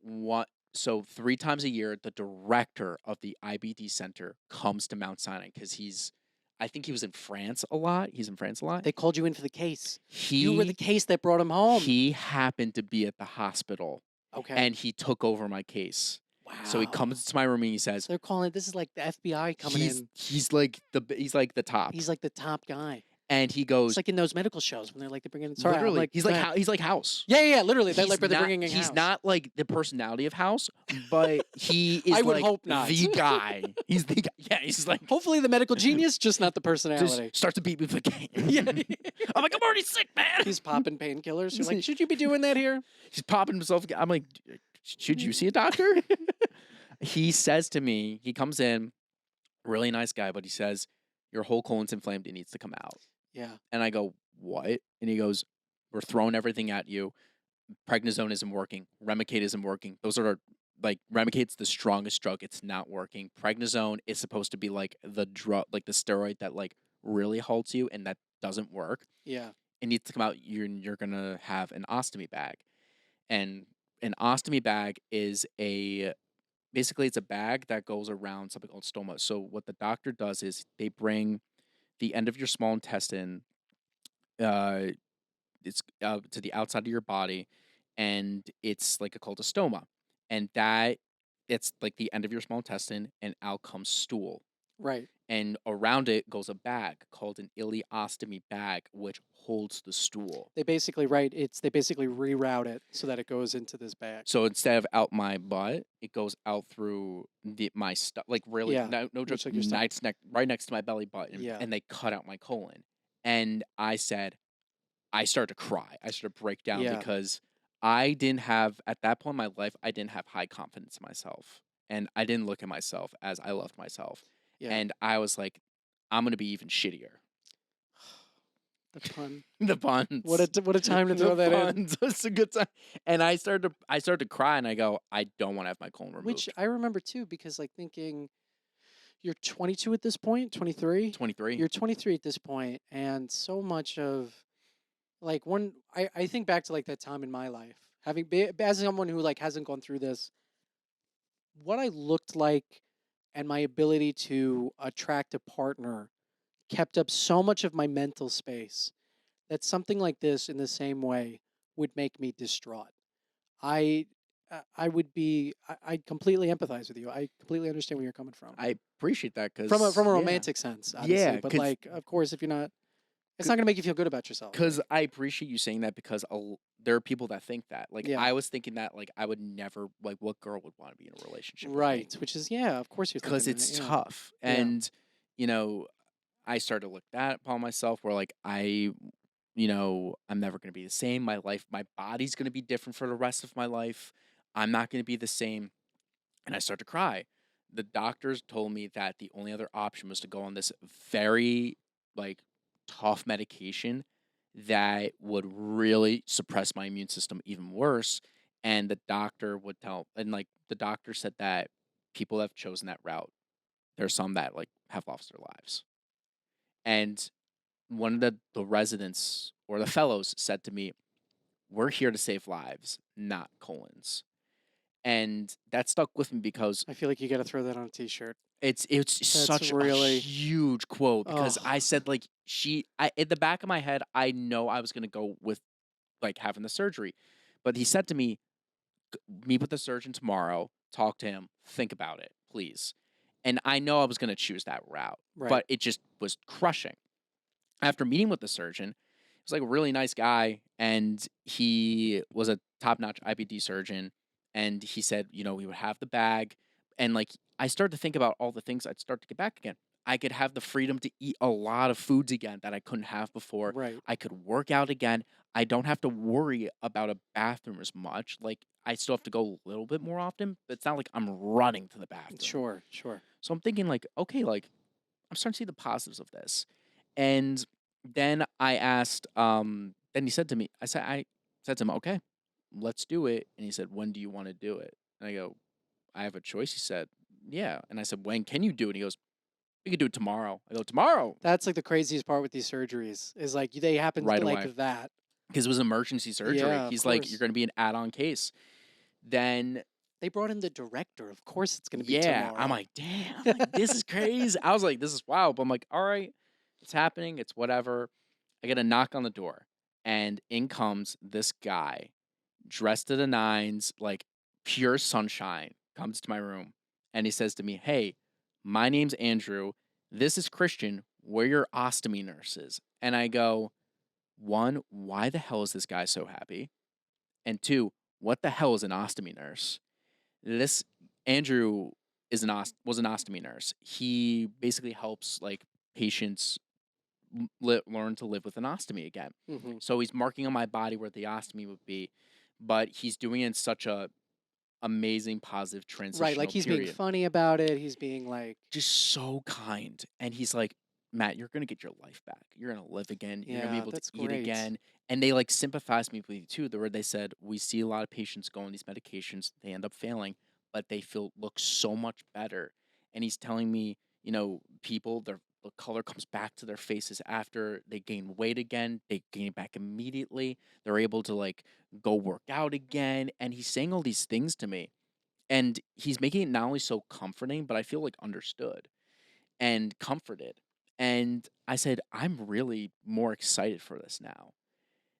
3 times a year, the director of the IBD center comes to Mount Sinai because I think he was in France a lot. He's in France a lot. They called you in for the case. You were the He case that brought him home. he happened to be at the hospital Okay. and he took over my case. Wow. So he comes to my room and he says, So they're calling this is like the FBI coming in. he's like the top. He's like the top guy. And he goes, It's like in those medical shows when they're like they bring in. Sorry, I'm literally, like he's go like ahead. he's like House. Yeah, literally. They're He's like they're not, bringing in he's House. not like the personality of House, but he is I would like hope not. the guy. He's the guy. Yeah, he's like Hopefully the medical genius, just not the personality. just starts to beat me with the game. Yeah. I'm like, I'm already sick, man. He's popping painkillers. You're like, should you be doing that here? He's popping himself. I'm like, should you see a doctor? He says to me, he comes in, really nice guy, but he says, your whole colon's inflamed. It needs to come out. Yeah. And I go, what? And he goes, we're throwing everything at you. Prednisone isn't working. Remicade isn't working. Those are like Remicade's the strongest drug. It's not working. Prednisone is supposed to be like the drug, like the steroid that like really halts you, and that doesn't work. Yeah. It needs to come out. You're gonna have an ostomy bag, and an ostomy bag is basically it's a bag that goes around something called stoma. So what the doctor does is they bring the end of your small intestine, it's to the outside of your body, and it's like called a stoma, and it's like the end of your small intestine, and out comes stool, Right. and around it goes a bag called an ileostomy bag, which holds the stool. They basically reroute it so that it goes into this bag. So instead of out my butt, it goes out through my stuff, like really, Yeah, no joke, like your stomach. right next to my belly button, Yeah. and they cut out my colon. And I started to cry. I started to break down Yeah. because I didn't have, at that point in my life, I didn't have high confidence in myself. And I didn't look at myself as I loved myself. Yeah. And I was like, I'm going to be even shittier. The pun. The puns. What a time to throw that in. It's a good time. And I started to cry, and I go, I don't want to have my colon removed. Which I remember too, because like thinking you're 22 at this point, 23? 23. You're 23 at this point, and so much of like I think back to like that time in my life, having as someone who like hasn't gone through this, what I looked like and my ability to attract a partner kept up so much of my mental space that something like this in the same way would make me distraught. I I completely empathize with you. I completely understand where you're coming from. I appreciate that because From a romantic sense, obviously. Yeah, But 'cause- like, of course, if you're not, it's not gonna make you feel good about yourself. Because I appreciate you saying that because there are people that think that. Like, Yeah. I was thinking that, like, I would never, like, what girl would want to be in a relationship Right, which is of course you're because thinking it's that, yeah. tough. Yeah. And, I started to look that upon myself where, like, I'm never going to be the same. My body's going to be different for the rest of my life. I'm not going to be the same. And I started to cry. The doctors told me that the only other option was to go on this very, like, tough medication that would really suppress my immune system even worse. And the doctor said that people that have chosen that route, there's some that like have lost their lives. And one of the residents or the fellows said to me, we're here to save lives, not colons. And that stuck with me because I feel like you got to throw that on a T-shirt. it's such a really- huge quote because Oh. I said like in the back of my head I know I was gonna go with like having the surgery, but he said to me, meet with the surgeon tomorrow, talk to him, think about it, please. And I know I was gonna choose that route, Right. but it just was crushing. After meeting with the surgeon, he was like a really nice guy, and he was a top-notch IBD surgeon. And he said, we would have the bag, and like I started to think about all the things I'd start to get back again. I could have the freedom to eat a lot of foods again that I couldn't have before. Right. I could work out again. I don't have to worry about a bathroom as much. Like I still have to go a little bit more often, but it's not like I'm running to the bathroom. Sure. So I'm thinking like, okay, like I'm starting to see the positives of this. And then I asked, then he said to me, I said to him, okay, let's do it. And he said, when do you want to do it? And I go, I have a choice. He said, yeah. And I said, when can you do it? And he goes, we could do it tomorrow. I go, tomorrow. That's like the craziest part with these surgeries is like they happen Right like away. that. because it was emergency surgery. Yeah, of He's like, "You're course. going to be an add-on case." Then They brought in the director. Of course, it's going to be yeah, I'm tomorrow. like, "Damn, like this is crazy." I was like, "This is wild." But I'm like, "All right, it's happening. It's whatever." I get a knock on the door, and in comes this guy dressed to the nines, like pure sunshine, comes to my room and he says to me, "Hey, my name's Andrew. This is Christian. We're your ostomy nurses." And I go, one, why the hell is this guy so happy? And two, what the hell is an ostomy nurse? This Andrew was an ostomy nurse. He basically helps like patients learn to live with an ostomy again. Hmm. So he's marking on my body where the ostomy would be, but he's doing it in such a amazing, positive Right, like transitional he's being period. funny about it. He's being like, Just so kind. And he's like, "Matt, you're gonna get your life back. You're gonna live again. You're gonna be yeah, able to that's eat great. again." And they like sympathize with me too. Where they said, "We see a lot of patients go on these medications, they end up failing, but they look so much better." And he's telling me, people the color comes back to their faces after they gain weight again. They gain it back immediately. They're able to like go work out again. And he's saying all these things to me. And he's making it not only so comforting, but I feel like understood and comforted. And I said, I'm really more excited for this now.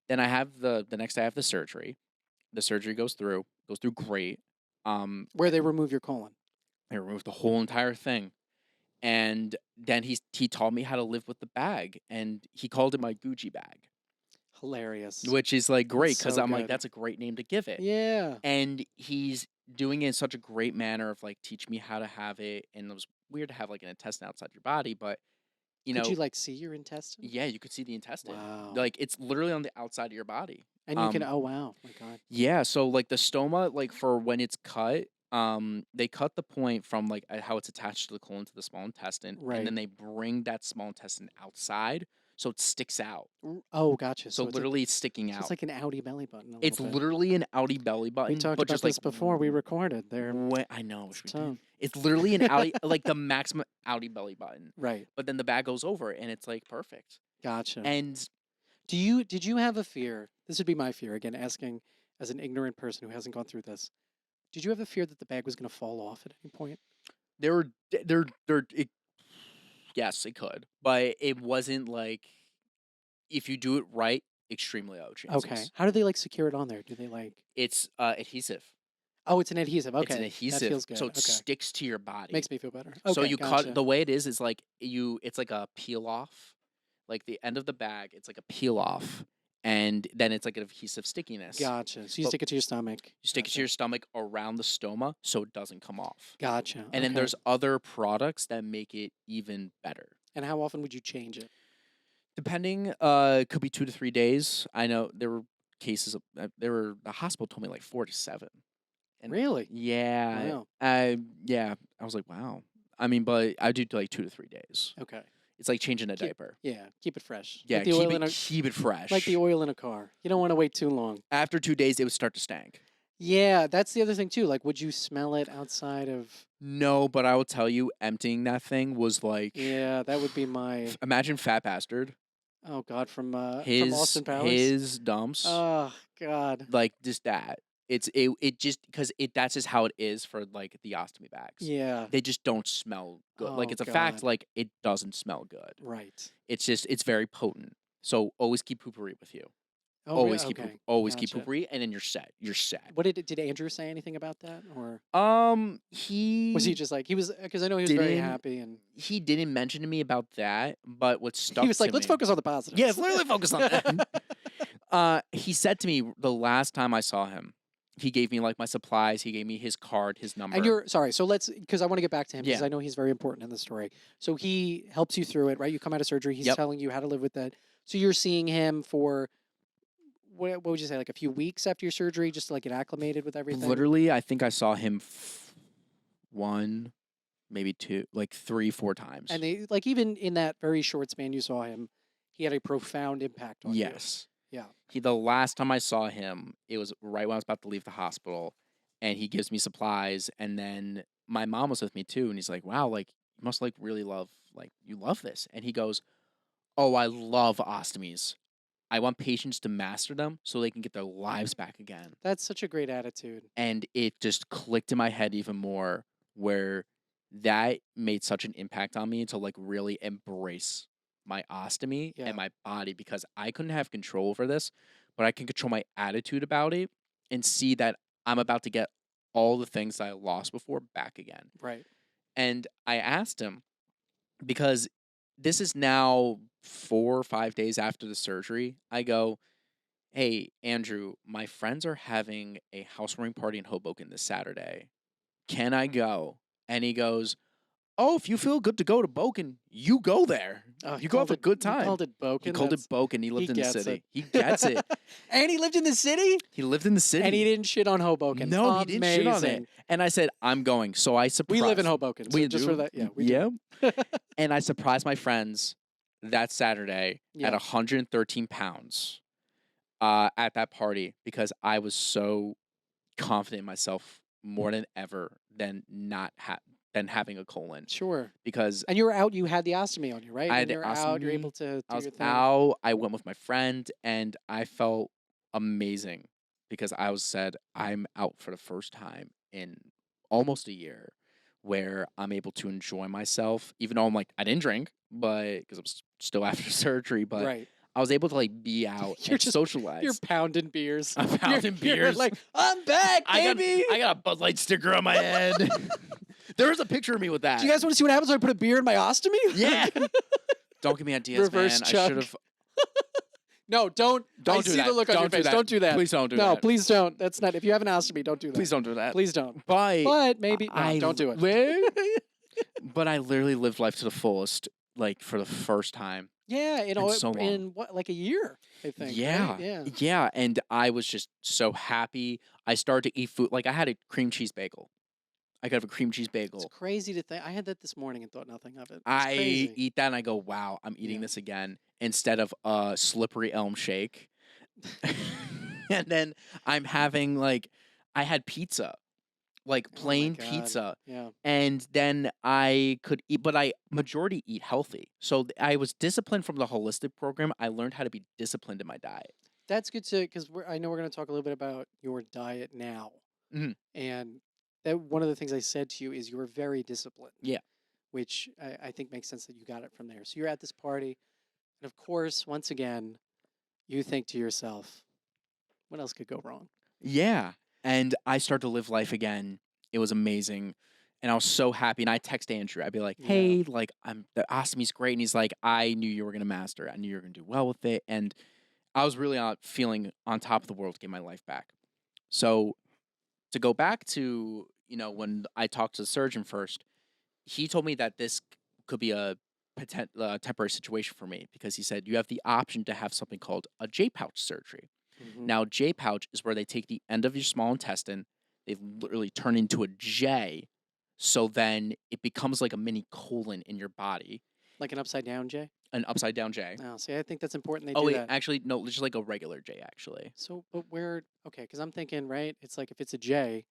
Then I have the next day I have the surgery. The surgery goes through great. Where they remove your colon. I removed the whole entire thing. And then he taught me how to live with the bag, and he called it my Gucci bag, Hilarious. which is like That's great because so I'm like, good. that's a great name to give it. Yeah. And he's doing it in such a great manner of like teach me how to have it. And it was weird to have like an intestine outside your body, but you Could you know, like see your intestine? yeah, you could see the intestine. Wow. Like it's literally on the outside of your body. And you can, oh wow, my God. Yeah, so like the stoma, like for when it's cut, they cut the point from like how it's attached to the colon to the small intestine, and Right. then they bring that small intestine outside, so it sticks out. Oh, gotcha. So literally, it's sticking So it's out. like an Audi belly button a little It's bit. literally an outie belly We button, talked but about just like this before we recorded. I know, I wish It's we did. tough. It's literally an outie, like the maximum outie belly button. Right. But then the bag goes over, and it's like perfect. Gotcha. And Did you have a fear? This would be my fear again, asking as an ignorant person who hasn't gone through this. Did you have a fear that the bag was going to fall off at any point? there were it, yes, it could, but it wasn't like if you do it right, extremely low Okay. chances. How do they like secure it on there? Do they like? It's adhesive. Oh, it's an adhesive. It's an Okay, that adhesive, feels good. so it Okay, sticks to your body. makes me feel better. So Okay, you cut gotcha. the way it is like it's like a peel off, like the end of the bag. It's like a peel off, and then it's like an adhesive stickiness. Gotcha. So you But stick it to your stomach. you stick it to your stomach around the stoma, so it doesn't come off. Gotcha. And then Okay. there's other products that make it even better. And how often would you change it? Depending, it could be 2 to 3 days. I know there were cases of the hospital told me like 4 to 7. And Really? yeah, Wow. yeah, I was like, wow. I mean, but I do like 2 to 3 days. Okay. It's like changing a Keep- diaper. Yeah. Keep it fresh. Yeah, Like the oil in a keep it fresh. like the oil in a car. You don't want to wait too long. After 2 days, it would start to stank. Yeah, that's the other thing too. Like, would you smell it outside of? No, but I will tell you, emptying that thing was like, Yeah, that would be my. imagine Fat Bastard. Oh God, from His Austin Powers. his dumps. Oh God. Like just that. It just because that's just how it is for like the ostomy bags. Yeah. They just don't smell good. Like Oh, it's a fact. God. Like it doesn't smell good. Right. It's very potent. So always keep poopery with you. Oh, Always really? keep Okay. always keep Gotcha. poopery, and then you're set. You're set. What did Andrew say anything about that, or He was he just like he was? Because I know he was very didn't- happy, and he didn't mention to me about that, but what stuck he was like, to "Let's me- focus on the positives." Yeah, literally focus on that. He said to me the last time I saw him, he gave me like my supplies. He gave me his card, his number. And you're sorry. So let's because I want to get back to him because Yeah. I know he's very important in the story. So he helps you through it, right? You come out of surgery. He's Yep. telling you how to live with that. So you're seeing him for what would you say, like a few weeks after your surgery, just to like get acclimated with everything. Literally, I think I saw him one, maybe two, like 3, 4 times. And they like even in that very short span you saw him, he had a profound impact on you. yes. Yeah. The last time I saw him, it was right when I was about to leave the hospital, and he gives me supplies, and then my mom was with me too, and he's like, "Wow, like you must like really love like you love this," and he goes, "Oh, I love ostomies." I want patients to master them so they can get their lives back again. That's such a great attitude. And it just clicked in my head even more where that made such an impact on me to like really embrace my ostomy Yeah. and my body, because I couldn't have control over this, but I can control my attitude about it and see that I'm about to get all the things that I lost before back again. Right. And I asked him, because this is now 4 or 5 days after the surgery. I go, "Hey, Andrew, my friends are having a housewarming party in Hoboken this Saturday. Can I go?" And he goes, "Oh, if you feel good to go to Boken, you go there. Oh, he You go have called a it- good He time." called it Boken. He called it That's- Boken. He lived he in the gets city. it. He gets it. And he lived in the city? He lived in the city. And he didn't shit on Hoboken. No, he didn't shit on it. Amazing. And I said, "I'm going." So I surprised. We live in Hoboken. So We just do? for that, yeah, we Yeah. do. And I surprised my friends that Saturday at Yeah. 113 pounds at that party, because I was so confident in myself more than ever than than having a colon, Sure. because And you were out. You had the ostomy on you, right? I had And the you're out. You're ostomy, able to do I was your thing. out. I went with my friend, and I felt amazing because I was said I'm out for the first time in almost a year, where I'm able to enjoy myself, even though I'm like I didn't drink, but because I'm still after surgery, but Right. I was able to like be out You're and just- socialize. You're pounding beers. I'm pounding You're beers. like, I'm back, baby. I got a Bud Light sticker on my head. There was a picture of me with that. Do you guys want to see what happens when I put a beer in my ostomy? Yeah. Don't give me ideas, Reverse man. I chug. should have. No, don't. I Don't do see that. the look on Don't your do face. that. Don't do that. Please don't do no, that. please don't. That's not. If you have an ostomy, don't do that. Please don't do that. Please don't. But Maybe. No, don't do it. But I literally lived life to the fullest, like for the first time. Yeah, so long. in what, like a year, I think. Yeah. Right? Yeah. Yeah. And I was just so happy. I started to eat food. Like I had a cream cheese bagel. I could have a cream cheese bagel. It's crazy to think. I had that this morning and thought nothing of it. It's I crazy. eat that and I go, wow, I'm eating Yeah. this again instead of a slippery elm shake. And then I'm having like, I had pizza, like Oh my plain God. pizza. Yeah. And then I could eat, but I majority eat healthy. So I was disciplined from the holistic program. I learned how to be disciplined in my diet. That's good to, because I know we're going to talk a little bit about your diet now. Mhm. And that one of the things I said to you is you were very disciplined. Yeah. Which I think makes sense that you got it from there. So you're at this party. And of course, once again, you think to yourself, what else could go wrong? Yeah. And I started to live life again. It was amazing. And I was so happy. And I text Andrew. I'd be like, hey, like the ostomy's great. And he's like, I knew you were gonna master it. I knew you were gonna do well with it. And I was really feeling on top of the world to get my life back. So to go back to, when I talked to the surgeon first, he told me that this could be a temporary situation for me, because he said you have the option to have something called a J pouch surgery. Mhm. Now, J pouch is where they take the end of your small intestine, they literally turn into a J, so then it becomes like a mini colon in your body, Like an upside down J? an upside down J. No, see, I think that's important they Oh do wait, that. actually, no, just like a regular J, actually. So, but where, okay, because I'm thinking, right, it's like if it's a J,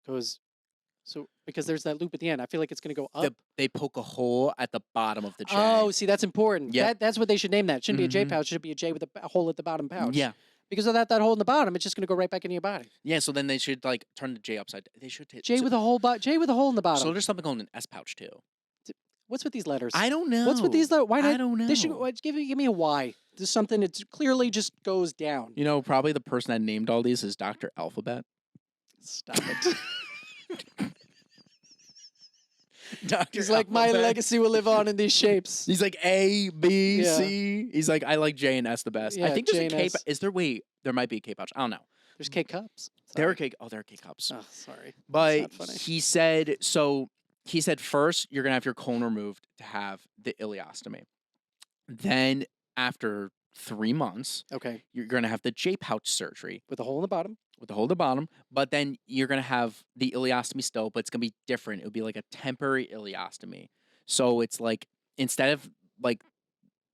goes, so, because there's that loop at the end, I feel like it's going to go up. They poke a hole at the bottom of the J. Oh, see, that's important. Yep. That's what they should name that. It shouldn't be a J Mhm. pouch. It should be a J with a hole at the bottom pouch. Yeah. Because of that hole in the bottom, it's just going to go right back into your body. Yeah, so then they should like turn the J upside. They should J with a hole, J with a hole in the bottom. So there's something called an S pouch too. What's with these letters? I don't know. What's with these letters? Why not? I don't know. They should give me a Y. There's something that clearly just goes down. Probably the person that named all these is Dr. Alphabet. Stop it. Dr. He's like, my Alphabet. legacy will live on in these shapes. He's like A, B, Yeah. C. He's like, I like J and S the best. I Yeah, think there's J a and K. S. Is there? Wait, there might be a K pouch. I don't know. There's K cups. There are Sorry. K. Oh, there are K cups. Oh, sorry. But not funny. he said so. He said first you're gonna have your colon removed to have the ileostomy. Then after 3 months, Okay. you're gonna have the J pouch surgery With a hole in the bottom. with the hole at the bottom. But then you're gonna have the ileostomy still, but it's gonna be different. It'll be like a temporary ileostomy. So it's like instead of like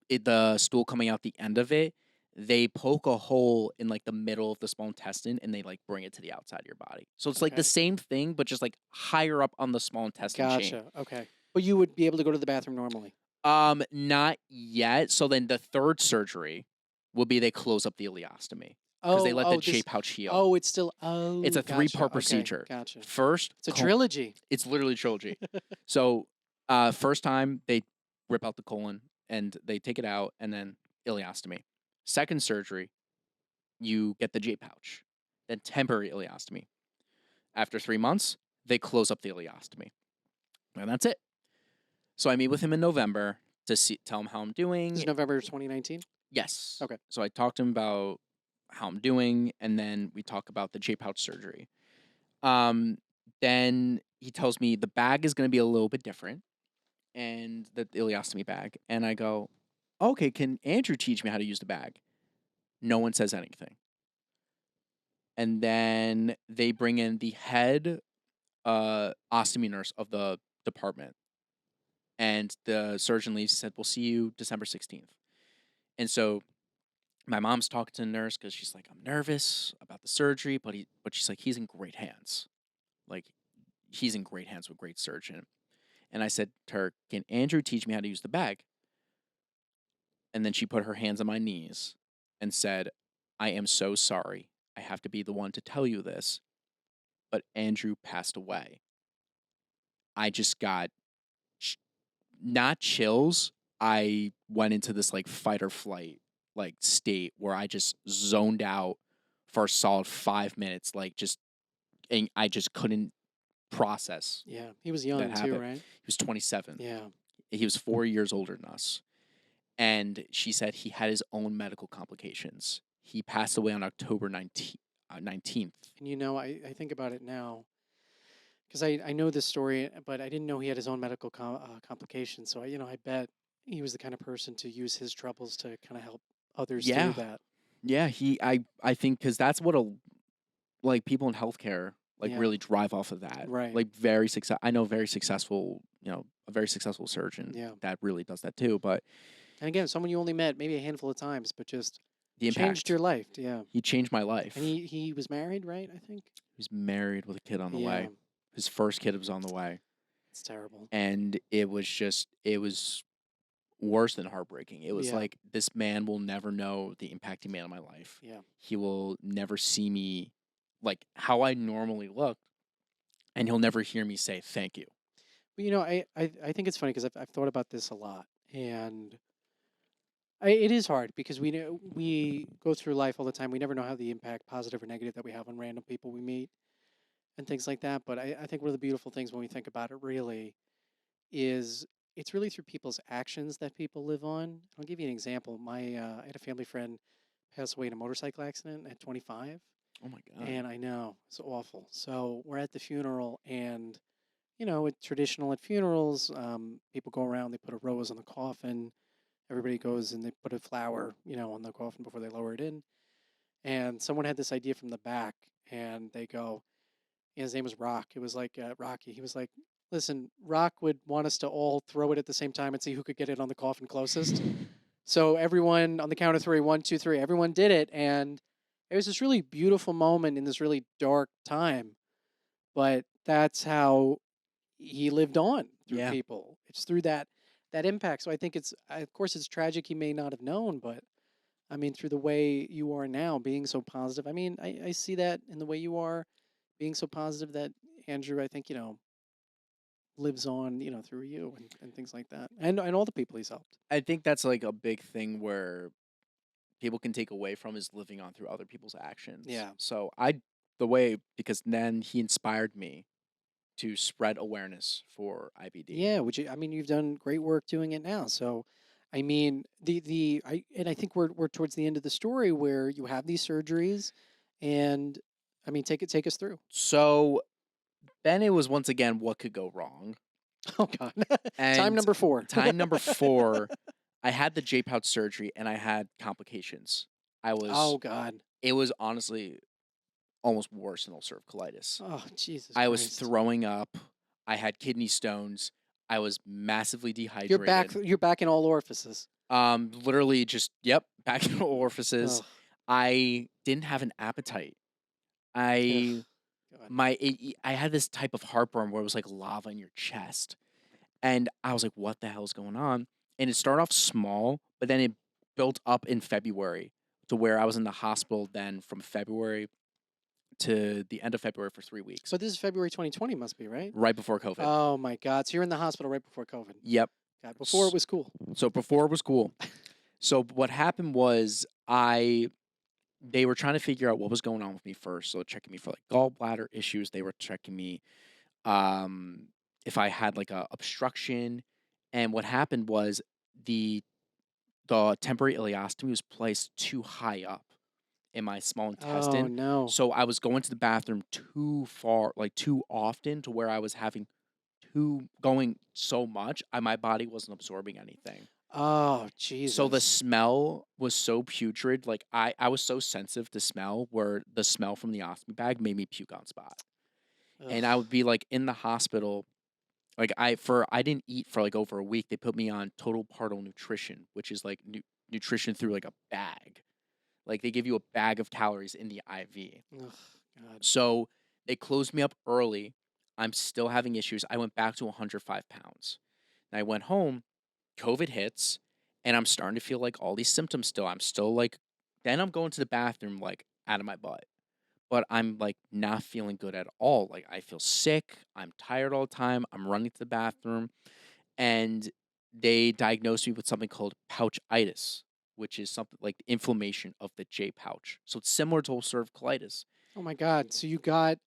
the stool coming out the end of it, they poke a hole in like the middle of the small intestine and they like bring it to the outside of your body. So it's like Okay. the same thing, but just like higher up on the small intestine chain. Gotcha. Okay. But you would be able to go to the bathroom normally. Not yet. So then the third surgery will be they close up the ileostomy because they Oh, let the oh, J this. pouch heal. Oh, it's still. It's Oh, a 3-part gotcha. Okay, procedure. gotcha. First, It's a trilogy. it's literally trilogy. So, first time they rip out the colon and they take it out, and then ileostomy. Second surgery, you get the J pouch, then temporary ileostomy. After 3 months, they close up the ileostomy, and that's it. So I meet with him in November to tell him how I'm This doing. is November 2019. Yes. Okay. So I talked to him about how I'm doing, and then we talk about the J pouch surgery. Then he tells me the bag is going to be a little bit different, and the ileostomy bag. And I go, okay, can Andrew teach me how to use the bag? No one says anything. And then they bring in the head ostomy nurse of the department. And the surgeon leaves. He said, we'll see you December 16th. And so my mom's talking to the nurse because she's like, I'm nervous about the surgery, but she's like, he's in great hands. Like, he's in great hands with a great surgeon. And I said to her, can Andrew teach me how to use the bag? And then she put her hands on my knees and said, I am so sorry. I have to be the one to tell you this, but Andrew passed away. I just got not chills. I went into this like fight or flight like state where I just zoned out for a solid 5 minutes, and I just couldn't process Yeah, he was young that too, happened. right? He was 27. Yeah. He was 4 years older than us. And she said he had his own medical complications. He passed away on October 19th. And I think about it now because I know this story, but I didn't know he had his own medical complications. So I bet he was the kind of person to use his troubles to kind of help others through Yeah. that. Yeah, I think because that's what people in healthcare Yeah. really drive off of that. Right. Like I know very successful, a very successful surgeon Yeah. that really does that too. But And again, someone you only met maybe a handful of times, but just the impact changed your life. Yeah. He changed my life. And he was married, right? I think. He was married with a kid on the Yeah. way. His first kid was on the way. It's terrible. And it was worse than heartbreaking. It was Yeah. like, this man will never know the impact he made on my life. Yeah. He will never see me like how I normally look, and he'll never hear me say thank you. But I think it's funny because I've thought about this a lot, and it is hard because we go through life all the time. We never know how the impact, positive or negative, that we have on random people we meet and things like that. But I think one of the beautiful things when we think about it really is it's really through people's actions that people live on. I'll give you an example. I had a family friend pass away in a motorcycle accident at 25. Oh my God. And I know, it's awful. So we're at the funeral, and it's traditional at funerals. People go around, they put a rose on the coffin. Everybody goes and they put a flower, on the coffin before they lower it in. And someone had this idea from the back, and they go, his name was Rock. It was like Rocky. He was like, listen, Rock would want us to all throw it at the same time and see who could get it on the coffin closest. So everyone, on the count of 3, 1, 2, 3, everyone did it. And it was this really beautiful moment in this really dark time. But that's how he lived on through Yeah. people. It's through that impact. So I think of course it's tragic he may not have known, but I mean, through the way you are now, being so positive. I mean, I see that in the way you are, being so positive, that Andrew, I think, lives on, through you and things like that. And all the people he's helped. I think that's like a big thing where people can take away from is living on through other people's actions. Yeah. So because then he inspired me to spread awareness for IBD. Yeah, you've done great work doing it now. So, I mean, I think we're towards the end of the story where you have these surgeries, and I mean, take us through. So then it was once again what could go wrong. Oh God, And time number 4. Time number 4, I had the J pouch surgery and I had complications. Oh God. It was honestly almost worse than ulcerative colitis. Oh Jesus. I was Christ. throwing up. I had kidney stones. I was massively dehydrated. You're back in all orifices. Literally just back in orifices. Ugh. I didn't have an appetite. Ugh, God. I had this type of heartburn where it was like lava in your chest. And I was like, what the hell is going on? And it started off small, but then it built up in February to where I was in the hospital then from February to the end of February for 3 weeks, So this is February 2020, must be, right? right before COVID. Oh my God! So you're in the hospital right before COVID. Yep. God, before it was cool. So before it was cool. So what happened was they were trying to figure out what was going on with me first. So checking me for like gallbladder issues. They were checking me if I had like a obstruction. And what happened was the temporary ileostomy was placed too high up in my small Oh intestine. no! So I was going to the bathroom too far, like too often, to where I was having going so much, my body wasn't absorbing anything. Oh Jesus! So the smell was so putrid. Like I was so sensitive to smell, where the smell from the ostomy bag made me puke on spot. And I Ugh. would be like in the hospital, like I didn't eat for like over a week. They put me on total partial nutrition, which is like nutrition through like a bag. Like they give you a bag of calories in the IV. Ugh, God. So they closed me up early. I'm still having issues. I went back to 105 pounds. And I went home, COVID hits, and I'm starting to feel like all these symptoms still. I'm still like, then I'm going to the bathroom like out of my butt. But I'm like not feeling good at all. Like I feel sick. I'm tired all the time. I'm running to the bathroom. And they diagnosed me with something called pouchitis, which is something like the inflammation of the J pouch. So it's similar to ulcerative colitis. Oh my God! So you got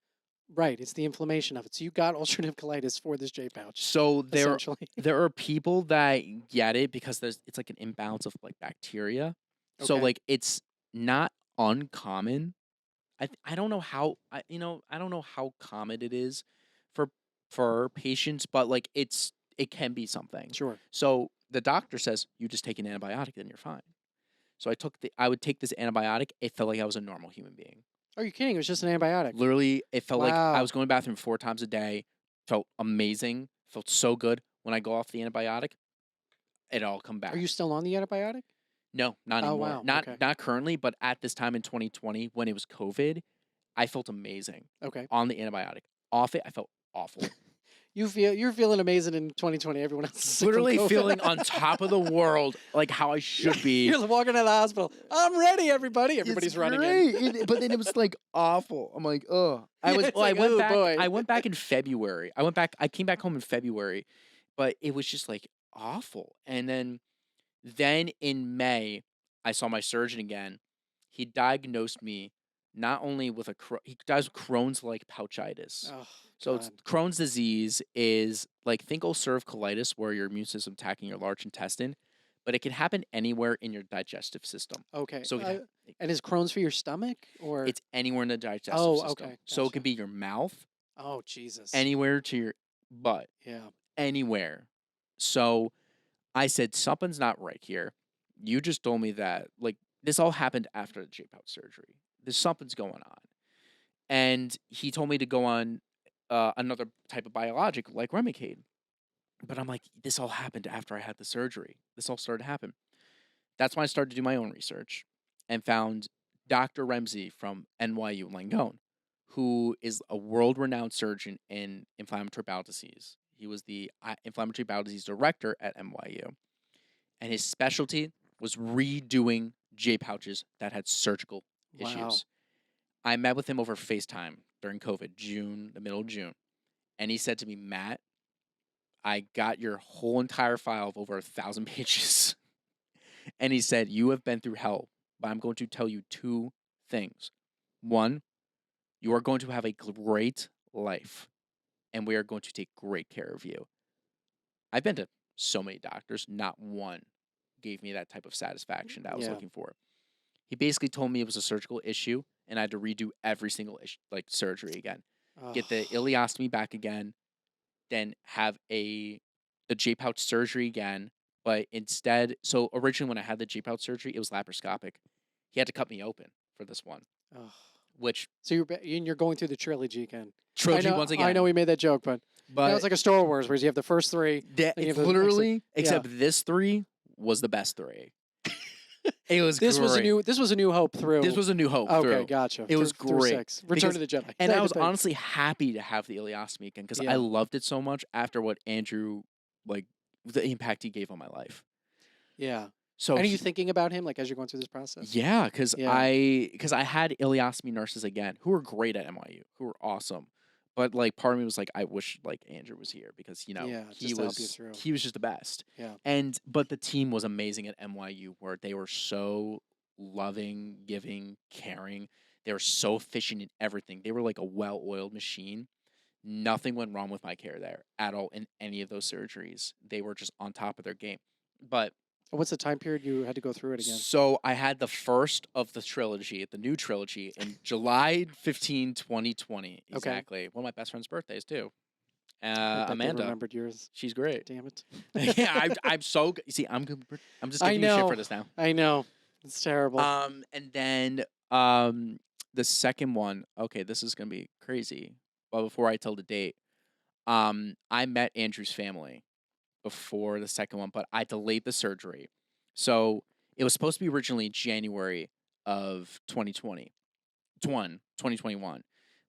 right. It's the inflammation of it. So you got ulcerative colitis for this J pouch, So essentially. there are people that get it because it's like an imbalance of like bacteria. So Okay. like it's not uncommon. I don't know how I don't know how common it is for patients, but like it can be something. Sure. So the doctor says you just take an antibiotic, then you're fine. So I would take this antibiotic. It felt like I was a normal human being. Are you kidding? It was just an antibiotic. Literally, it felt like I Wow. was going to the bathroom 4 times a day. Felt amazing. Felt so good. When I go off the antibiotic, it all come back. Are you still on the antibiotic? No, not Oh anymore. wow. Not Okay. not currently, but at this time in 2020 when it was COVID, I felt amazing Okay. on the antibiotic. Off it, I felt awful. You're feeling amazing in 2020. Everyone else is sick from Literally COVID. feeling on top of the world, like how I should be. You're walking out of the hospital. I'm ready, everybody. Everybody's It's running great. in. But then it was like awful. I'm like, ugh. I Yeah, was. it's Well, like, oh boy. I went back in February. I came back home in February, but it was just like awful. And then in May, I saw my surgeon again. He diagnosed me not only with he diagnosed with Crohn's like pouchitis. Oh So it's God. Crohn's disease is like think ulcerative colitis, where your immune system attacking your large intestine, but it can happen anywhere in your digestive system. Okay. So And is Crohn's for your stomach or? it's anywhere in the digestive Oh, system. okay. So it Gotcha. could be your mouth, Oh Jesus. anywhere to your butt, Yeah. anywhere. So I said, something's not right here. You just told me that, like, this all happened after the J pouch surgery. There's something's going on. And he told me to go on another type of biologic like Remicade. But I'm like, this all happened after I had the surgery. This all started to happen. That's when I started to do my own research and found Dr. Ramsey from NYU Langone, who is a world-renowned surgeon in inflammatory bowel disease. He was the inflammatory bowel disease director at NYU. And his specialty was redoing J pouches that had surgical Wow. issues. I met with him over FaceTime during COVID, the middle of June. And he said to me, Matt, I got your whole entire file of over 1,000 pages. And he said, you have been through hell, but I'm going to tell you 2 things. One, you are going to have a great life, and we are going to take great care of you. I've been to so many doctors, not one gave me that type of satisfaction that I was looking for. He basically told me it was a surgical issue, and I had to redo every single surgery again. Get the ileostomy back again, then have the J pouch surgery again. But instead, so originally when I had the J pouch surgery, it was laparoscopic. He had to cut me open for this one, which So you're going through the trilogy again. trilogy once again. I know we made that joke, but that was like a Star Wars, where you have the first 3. It's literally, except this 3 was the best 3. It was This great. was a New Hope through. This was a New Hope. Okay, through. gotcha. It was through great. 6. Return to the Jedi. And I was Thing. honestly happy to have the ileostomy again because I loved it so much after what Andrew, like, the impact he gave on my life. Yeah. So And are you thinking about him like as you're going through this process? yeah, because Yeah. I had ileostomy nurses again who were great at NYU, who were awesome. But like part of me was like, I wish like Andrew was here because Yeah, he just to help you was through. he was just the best. Yeah. But the team was amazing at NYU where they were so loving, giving, caring. They were so efficient in everything. They were like a well-oiled machine. Nothing went wrong with my care there at all in any of those surgeries. They were just on top of their game. But What's the time period you had to go through it again? so I had the first of the trilogy, the new trilogy, in July 15, 2020. Okay. Exactly. One of my best friend's birthdays, too. I bet they Amanda. remembered yours. She's great. Damn it. Yeah, I'm so good. You see, I'm just I giving you shit know. for this now. I know. It's terrible. And then the second one, okay, this is gonna be crazy. But before I tell the date, I met Andrew's family before the second one, but I delayed the surgery. So it was supposed to be originally January of 2021.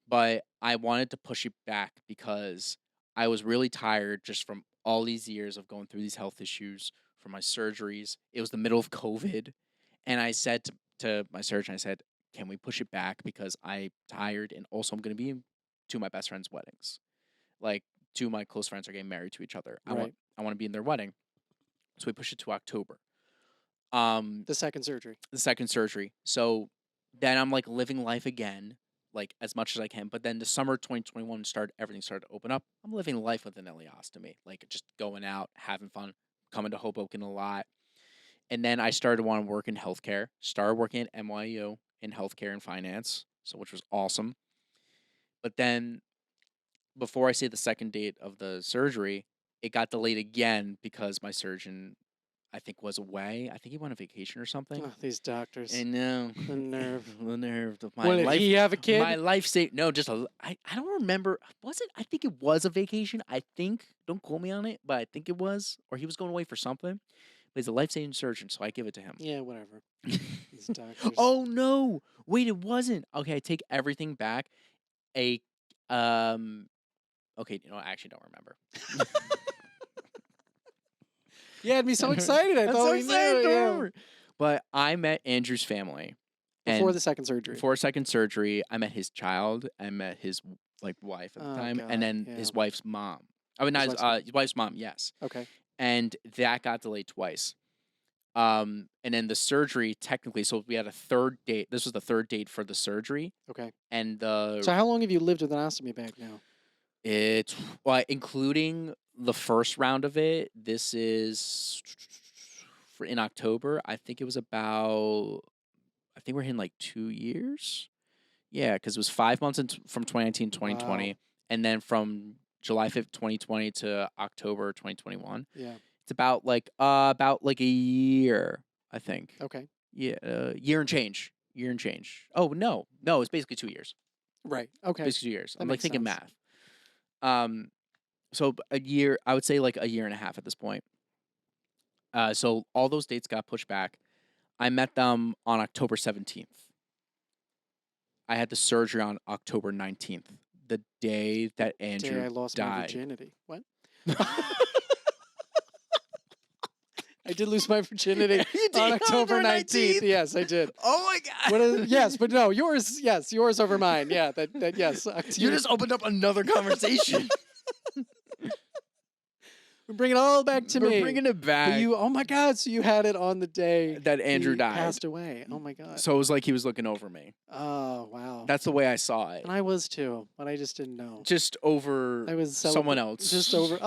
But I wanted to push it back because I was really tired just from all these years of going through these health issues from my surgeries. It was the middle of COVID. And I said to my surgeon, I said, can we push it back because I'm tired and also I'm going to be in two of my best friends' weddings. Like two of my close friends are getting married to each other. Right. I want to be in their wedding. So we pushed it to October. The second surgery. The second surgery. So then I'm like living life again, like as much as I can. But then the summer 2021 everything started to open up. I'm living life with an ileostomy, like just going out, having fun, coming to Hoboken a lot. And then I started to want to work in healthcare. Started working at NYU in healthcare and finance, so which was awesome. But then before I say the second date of the surgery, it got delayed again because my surgeon, I think, was away. I think he went on vacation or something. Oh, these doctors. I know. The nerve. The nerve of my What, did life. he have a kid? My life saved. No, just I don't remember. Was it? I think it was a vacation. I think. Don't quote me on it, but I think it was. Or he was going away for something. But he's a life-saving surgeon, so I give it to him. Yeah, whatever. These doctors. Oh no! Wait, it wasn't. Okay, I take everything back. Okay, I actually don't remember. You had me so excited. I I'm thought so we excited knew. to Yeah. remember. But I met Andrew's family Before and the second surgery. before second surgery. I met his child. I met his wife at the Oh, time, God, and then yeah. his wife's mom. I mean, not his wife's mom. Yes, Okay. and that got delayed twice. And then the surgery technically. So we had a third date. This was the third date for the surgery, Okay. and the So how long have you lived with an ostomy bag now? It's including the first round of it. This is in October. I think it was about. I think we're hitting like 2 years. Yeah, because it was 5 months from 2019 to 2020, Wow. and then from July 5th, 2020 to October 2021. Yeah. It's about like a year, I think. Okay. Yeah, year and change. Year and change. Oh no, it's basically 2 years. Right. Okay. Basically 2 years. That I'm like makes thinking sense. math. So a year, I would say like a year and a half at this point. So all those dates got pushed back. I met them on October 17th. I had the surgery on October 19th, the day that Andrew Day I lost my died. virginity. What? I did lose my virginity You did on on October October 19th. 19th? Yes, I did. Oh my god! What is, yes, but no, yours. Yes, yours over mine. Yeah, that yes. You just opened up another conversation. We're bringing it all back to me. We're bringing it back. But you, oh my God! So you had it on the day that Andrew he died. passed away. Oh my God. So it was like he was looking over me. Oh wow. That's the way I saw it. And I was too, but I just didn't know. Just over I was someone else. Just over.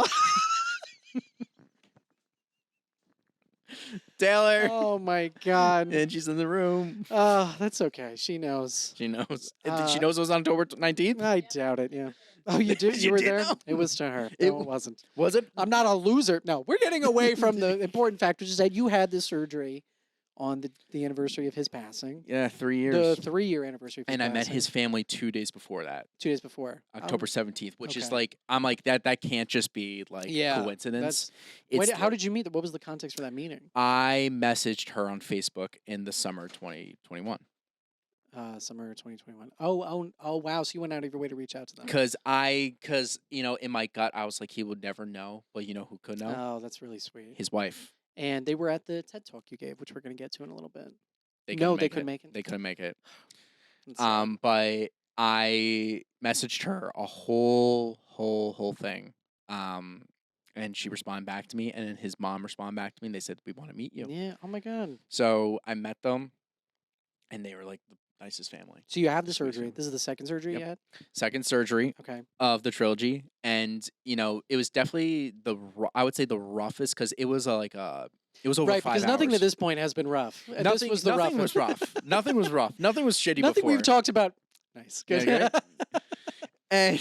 Taylor. Oh my God. And she's in the room. Oh, that's okay. She knows. She knows. She knows it was on October 19th? I doubt it. Yeah. Oh, you did? You were did there? know? It was to her. It No, it wasn't. Was it? I'm not a loser. No, we're getting away from the important fact, which is that you had this surgery on the anniversary of his passing. Yeah, 3 years. The 3-year anniversary of his And I met passing. his family 2 days before that. 2 days before. October 17th, which is okay. like, I'm like, that can't just be like Yeah, coincidence. How did you meet? What was the context for that meeting? I messaged her on Facebook in the summer 2021. Summer 2021. Oh, wow. So you went out of your way to reach out to them. Because in my gut, I was like, he would never know. But you know who could know? Oh, that's really sweet. His wife. and they were at the TED Talk you gave, which we're going to get to in a little bit. They No, couldn't they make couldn't it. make it. They couldn't make it. That's sad. But I messaged her a whole thing. And she responded back to me, and then his mom responded back to me, and they said, "We want to meet you." Yeah. Oh my God. So I met them, and they were like the nicest family. So you have the Sweet surgery. family. This is the second surgery Yep. you had? Second surgery Okay. of the trilogy, and it was definitely I would say the roughest because it was it was over Right, 5 because hours. nothing to this point has been rough. And Nothing, this was the nothing roughest. was rough. Nothing was rough. Nothing was shitty Nothing before. we've talked about. Nice. Good. Yeah, and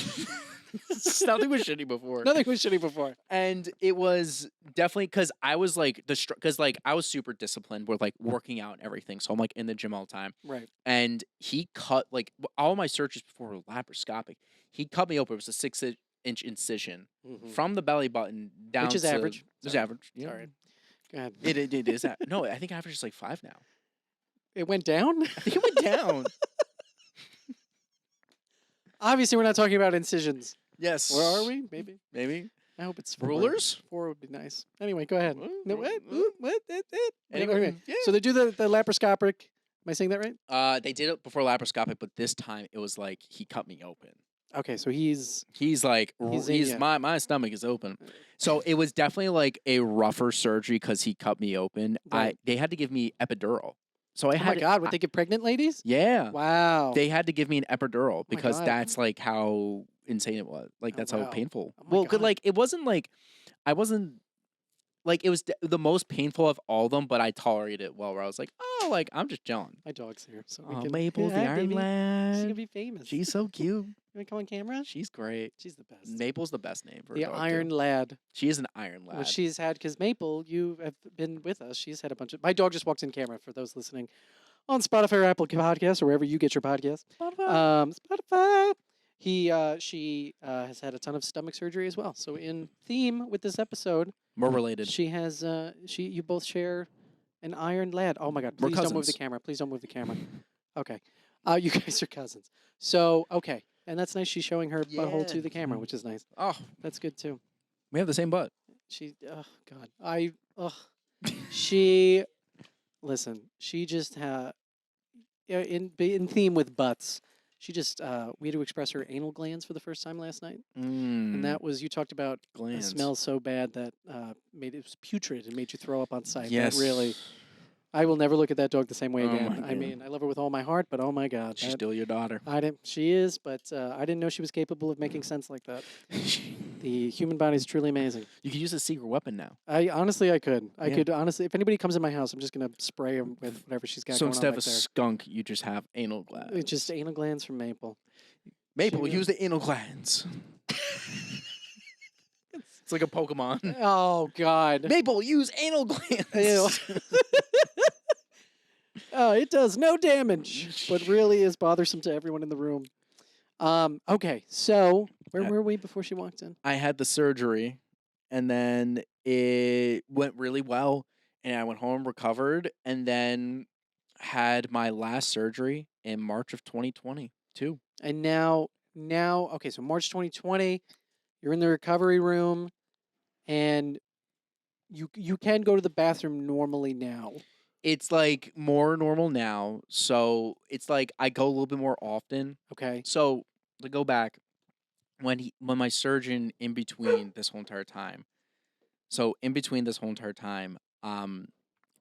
nothing was shitty before. Nothing was shitty before. And it was definitely because I was like because like I was super disciplined with like working out and everything, so I'm like in the gym all the time. Right. And he cut like all my surgeries before were laparoscopic. He cut me open. It was a 6-inch incision from the belly button down, which is to, average. It's Sorry. average. Yeah. Sorry. Go ahead. It is. No, I think average is like 5 now. It went down? I think it went down. Obviously, we're not talking about incisions. Yes. Where are we? Maybe. Maybe. I hope it's 4. Rulers? 4 would be nice. Anyway, go ahead. No, what? What? Anyway, Okay. yeah. So they do the laparoscopic. Am I saying that right? They did it before laparoscopic, but this time it was like he cut me open. Okay, so he's like in ya. my stomach is open. So it was definitely like a rougher surgery because he cut me open. Right. They had to give me epidural. So I oh had my God, would they give pregnant ladies? yeah. Wow. They had to give me an epidural because God. that's like how insane it was. Like that's how wow. painful. Oh my Well, God. like it wasn't like I wasn't like it was the most painful of all of them, but I tolerated it well. Where I was like, oh, like I'm just chilling. My dog's here, so Oh, we can. Maple, the Yeah, Iron baby. She's Lad. gonna be famous. She's so cute. You want to come on camera? She's great. She's the best. Maple's the best name for a The dog, too. Iron Lad. She is an Iron Lad. What she's had, because Maple, you have been with us. She's had a bunch of. My dog just walked in camera for those listening on Spotify or Apple Podcasts or wherever you get your podcasts. Spotify. She has had a ton of stomach surgery as well. So in theme with this episode, More related. she has. You both share an Iron Lad. Oh my God! We're Please don't move the cousins. camera. Please don't move the camera. Okay. You guys are cousins. So okay, and that's nice. She's showing her butthole to Yeah. the camera, which is nice. Oh, That's good too. we have the same butt. She, oh God, she, listen, she just had, in theme with butts, she just, we had to express her anal glands for the first time last night. And that was, you talked about a glands. smell so bad that made it was putrid and made you throw up on sight. Yes. That really, I will never look at that dog the same way Oh again. my I God. mean, I love her with all my heart, but oh my God. She's that- still your daughter. she is, but I didn't know she was capable of making sense like that. The human body is truly amazing. You could use a secret weapon now. I honestly could. I Yeah. could honestly. If anybody comes in my house, I'm just gonna spray them with whatever she's got So going instead on of a back there. skunk, you just have anal glands. It's just anal glands from Maple. Maple, She- use the anal glands. It's like a Pokemon. Oh God. Maple, use anal glands. Ew. Oh, it does no damage, but really is bothersome to everyone in the room. Okay, so where Yeah. were we before she walked in? I had the surgery, and then it went really well, and I went home, recovered, and then had my last surgery in March of 2022. And now, okay, so March 2020, you're in the recovery room, and you can go to the bathroom normally now. It's like more normal now, so it's like I go a little bit more often. Okay. So to go back, when my surgeon in between this whole entire time,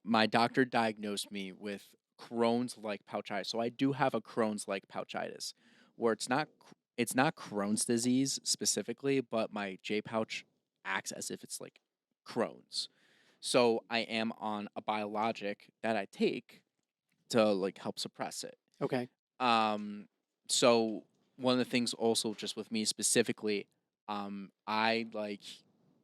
my doctor diagnosed me with Crohn's-like pouchitis. So I do have a Crohn's-like pouchitis, where it's not Crohn's disease specifically, but my J pouch acts as if it's like Crohn's. So I am on a biologic that I take to like help suppress it. Okay. So one of the things also just with me specifically, I like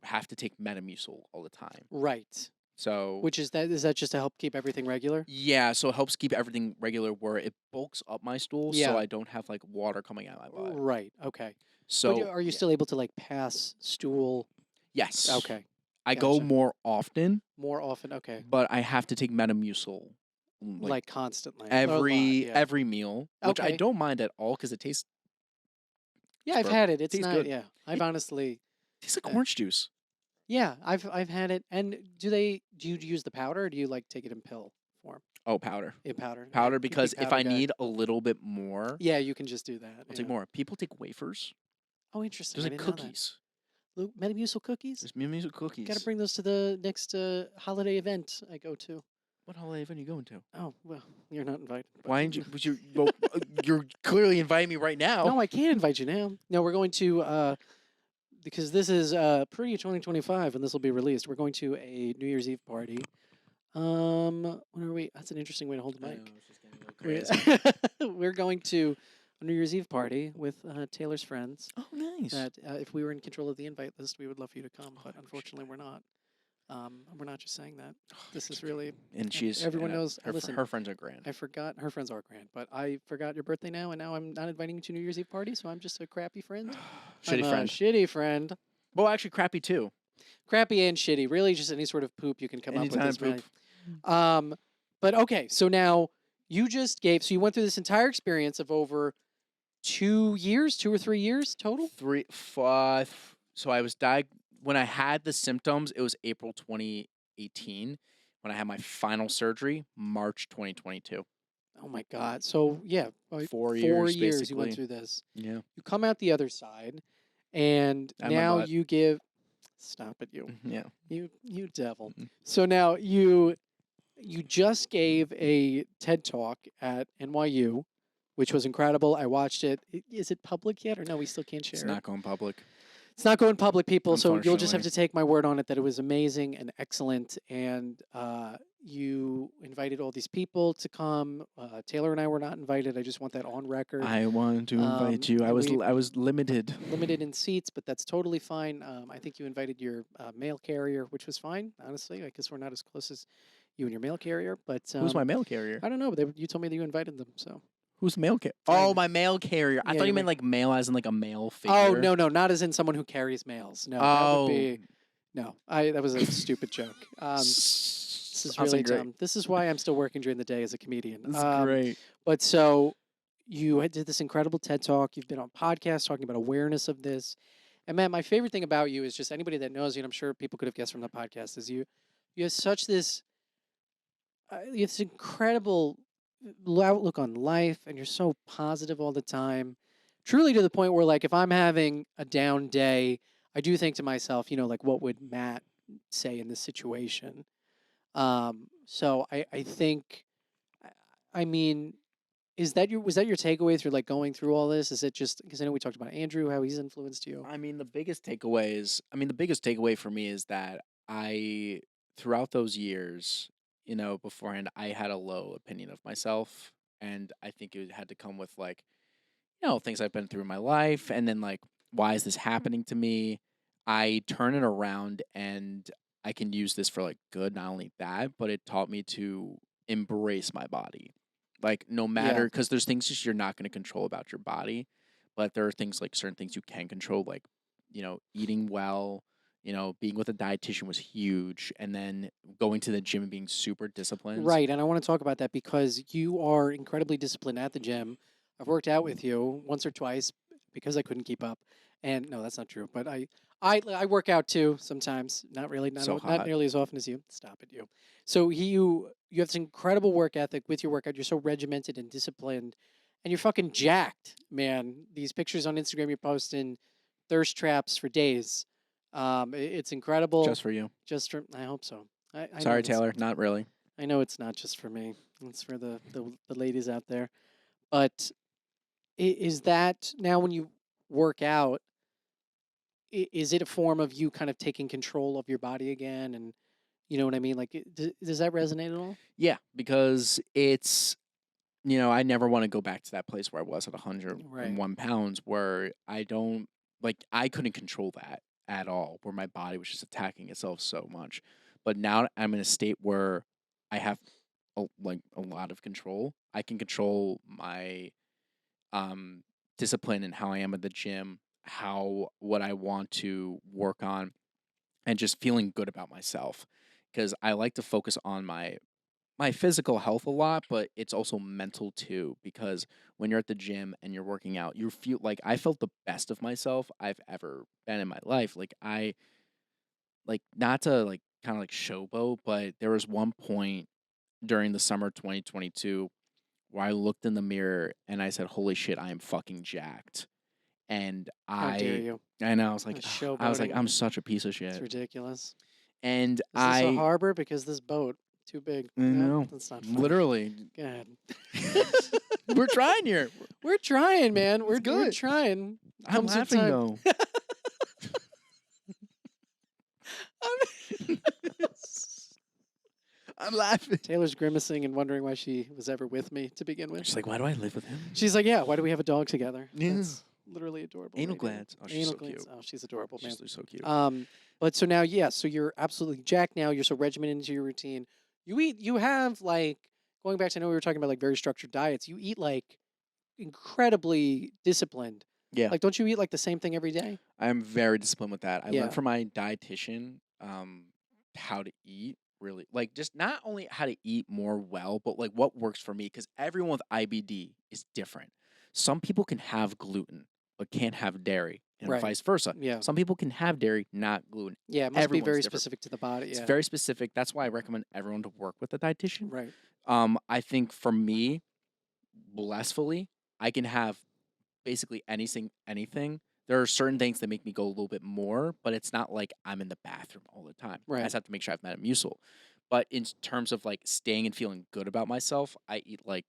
have to take Metamucil all the time. Right. So Which is that just to help keep everything regular? yeah, so it helps keep everything regular where it bulks up my stool Yeah. so I don't have like water coming out of my butt. Right. Okay. So But are you yeah. still able to like pass stool? Yes. Okay. I go gotcha. more often, More often. Okay. but I have to take Metamucil Like every constantly. Or a lot, yeah. every meal, which I Okay. don't mind at all because it tastes Yeah, I've Sperm. had it. It's Tastes not. good. Yeah, I've honestly. like Uh, orange juice. Yeah, I've had it. And do you use the powder or do you like take it in pill form? Oh, powder. In powder. Powder Big because if powder I guy. need a little bit more, Yeah, you can just do that. I'll take Yeah. more. People take wafers. Oh, interesting. There's I like didn't know that. cookies. Metamucil cookies. There's music Got to cookies. bring those to the next holiday event I go to. What holiday event are you going to? Oh well, you're not invited. But Why didn't you? Well, you're clearly inviting me right now. no, I can't invite you now. No, we're going to because this is pre-2025 and this will be released. We're going to a New Year's Eve party. When are we? That's an interesting way to hold the I know, mic. it's just getting a little We're, crazy. we're going to a New Year's Eve party with Taylor's friends. Oh, nice. That if we were in control of the invite list, we would love for you to come, Oh, but I wish you unfortunately, we're not. We're not just saying that. Oh, This is really and she's everyone knows. Listen, her friends are grand. I forgot her friends are grand, but I forgot your birthday now, and now I'm not inviting you to New Year's Eve party, so I'm just a crappy friend. I'm Shitty a friend. shitty friend. Well, actually, crappy too. Crappy and shitty. Really, just any sort of poop you can come up with Anytime is poop. But okay, so now you just gave. So you went through this entire experience of over 2 years, 2 or 3 years total. 3, 5. So I was when I had the symptoms. It was April 2018. When I had my final surgery, March 2022. Oh my God. So yeah, 4 4 years years you went basically. through this. Yeah. You come out the other side, and And my now butt. you give. Stop it, you. Yeah. You devil. Mhm. So now you just gave a TED talk at NYU, which was incredible. I watched it. Is it public yet, or no? We still can't share It's it. not going public. It's not going public, people. So you'll just have Unfortunately. to take my word on it that it was amazing and excellent. And you invited all these people to come. Taylor and I were not invited. I just want that on record. I wanted to invite you. I and was we I was limited. limited in seats, but that's totally fine. I think you invited your mail carrier, which was fine. Honestly, I guess we're not as close as you and your mail carrier, but Who's my mail carrier? I don't know. But you told me that you invited them, so Who's the mail carrier? I Oh, know. my mail carrier. I Yeah, thought your you meant like mail as in like a male figure. Oh no, not as in someone who carries mails. No, that would Oh. be no. That was a stupid joke. This is really great. dumb. This is why I'm still working during the day as a comedian. This is great. But so you did this incredible TED talk. You've been on podcasts talking about awareness of this. And man, my favorite thing about you is just anybody that knows you, and I'm sure people could have guessed from the podcast, is you have such this you have this incredible outlook on life, and you're so positive all the time. Truly to the point where, like, if I'm having a down day, I do think to myself, like, what would Matt say in this situation? So I think, I mean, was that your takeaway through like going through all this? Is it just because I know we talked about Andrew, how he's influenced you? The biggest takeaway for me is that throughout those years, beforehand, I had a low opinion of myself. And I think it had to come with like, things I've been through in my life. And then like, why is this happening to me? I turn it around and I can use this for like good. Not only that, but it taught me to embrace my body. Like no matter, because there's things just you're not going to control about your body, but there are things like certain things you can control, like eating well. Being with a dietitian was huge, and then going to the gym and being super disciplined. Right, and I want to talk about that because you are incredibly disciplined at the gym. I've worked out with you once or twice because I couldn't keep up. And no, that's not true. But I work out too sometimes. Not really, So not hot. nearly as often as you. Stop it, you. So you have this incredible work ethic with your workout. You're so regimented and disciplined, and you're fucking jacked, man. These pictures on Instagram you're posting, thirst traps for days. It's incredible. Just for you. I hope so. I know Sorry, it's- Taylor. Not really. I know it's not just for me. It's for the ladies out there. But is that now when you work out, is it a form of you kind of taking control of your body again? And you know what I mean? Like, does that resonate at all? Yeah, because it's I never want to go back to that place where I was at 101 pounds, where I couldn't control that at all, where my body was just attacking itself so much. But now I'm in a state where I have a lot of control. I can control my discipline and how I am at the gym, what I want to work on, and just feeling good about myself. Because I like to focus on my physical health a lot, but it's also mental too. Because when you're at the gym and you're working out, you feel like I felt the best of myself I've ever been in my life. Like like not to like kind of like showboat, but there was one point during the summer of 2022 where I looked in the mirror and I said, "Holy shit, I am fucking jacked." And How dare you? I know, I was like, "Ugh," I was like, Showboating. I'm such a piece of It's shit. ridiculous. And Is this a harbor? Because this boat too big. I No, know, that's not funny. literally, Go ahead. we're trying here. We're trying, man. We're good. trying. I'm Comes with laughing time. though. I mean, I'm laughing. Taylor's grimacing and wondering why she was ever with me to begin with. She's like, why do I live with him? She's like, yeah, why do we have a dog together? Yeah. That's literally adorable. Anal right there. glands. Oh, she's Anal so glands. cute. Oh, she's adorable, man. She's so cute. But so now, yeah, so you're absolutely jacked now. You're so regimented into your routine. You have like, going back to, I know we were talking about like very structured diets. You eat like incredibly disciplined. Yeah. Like, don't you eat like the same thing every day? I'm very disciplined with that. I Yeah. learned from my dietitian how to eat really, like, just not only how to eat more well, but like what works for me, because everyone with IBD is different. Some people can have gluten but can't have dairy, and Right. vice versa. Yeah. Some people can have dairy, not gluten. Yeah, it must be Everyone's very different. specific to the body. It's Yeah. very specific. That's why I recommend everyone to work with a dietitian. Right. I think for me, blissfully, I can have basically anything. There are certain things that make me go a little bit more, but it's not like I'm in the bathroom all the time. I Right. just have to make sure I have Metamucil. But in terms of like staying and feeling good about myself, I eat like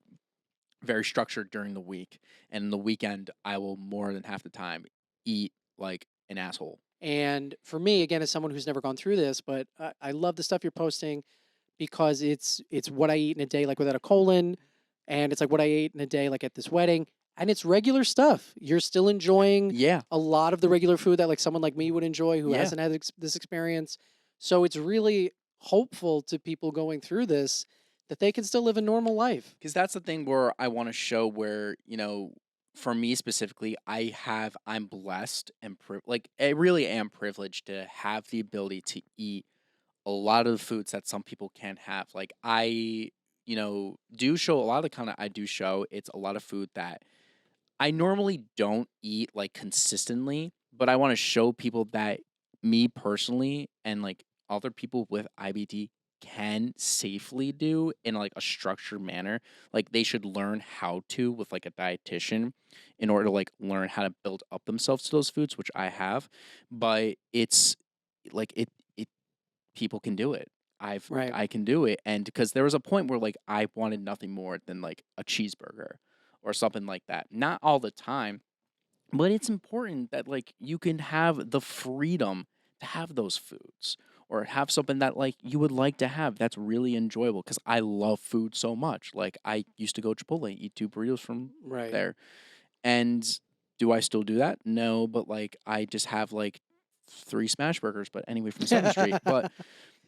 very structured during the week, and in the weekend I will more than half the time eat like an asshole. And for me, again, as someone who's never gone through this, but I love the stuff you're posting because it's what I eat in a day, like without a colon, and it's like what I ate in a day, like at this wedding, and it's regular stuff. You're still enjoying Yeah. a lot of the regular food that like someone like me would enjoy who Yeah. hasn't had this experience. So it's really hopeful to people going through this that they can still live a normal life. Because that's the thing where I want to show where, for me specifically, I'm blessed and like I really am privileged to have the ability to eat a lot of the foods that some people can't have. Like I, do show a lot of the content I do show. It's a lot of food that I normally don't eat like consistently, but I want to show people that me personally and like other people with IBD can safely do in like a structured manner. Like they should learn how to with like a dietitian in order to like learn how to build up themselves to those foods, which I have. But it's like it people can do it. Right. I can do it. And because there was a point where like I wanted nothing more than like a cheeseburger or something like that. Not all the time, but it's important that like you can have the freedom to have those foods or have something that like you would like to have that's really enjoyable, because I love food so much. Like I used to go Chipotle, eat 2 burritos from Right. there. And do I still do that? No, but like I just have like 3 smash burgers, but anyway, from 7th Street. But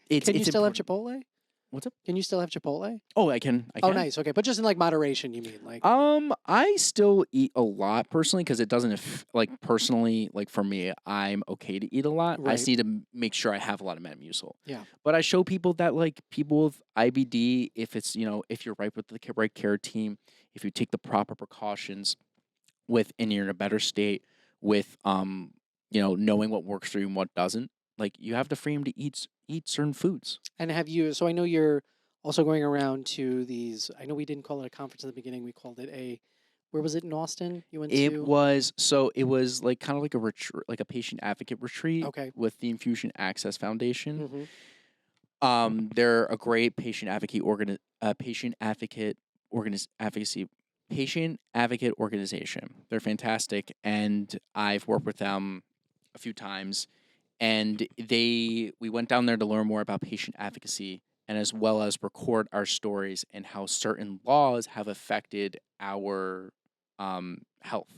Can you it's still have important. Chipotle? What's up? Can you still have Chipotle? Oh, I can. Oh, nice. Okay, but just in like moderation, you mean? Like, I still eat a lot personally, because it doesn't like personally, like for me, I'm okay to eat a lot. I just Right. need to make sure I have a lot of Metamucil. Yeah. But I show people that like people with IBD, if it's if you're right with the right care team, if you take the proper precautions and you're in a better state with knowing what works for you and what doesn't, like you have the freedom to eat certain foods. And have you? So I know you're also going around to these. I know we didn't call it a conference in the beginning. We called it a. Where was it in Austin? You went It to? was like kind of like a retreat, like a patient advocate retreat Okay. with the Infusion Access Foundation. Mm-hmm. They're a great patient advocate patient advocate organization. They're fantastic, and I've worked with them a few times. And we went down there to learn more about patient advocacy, and as well as record our stories and how certain laws have affected our health.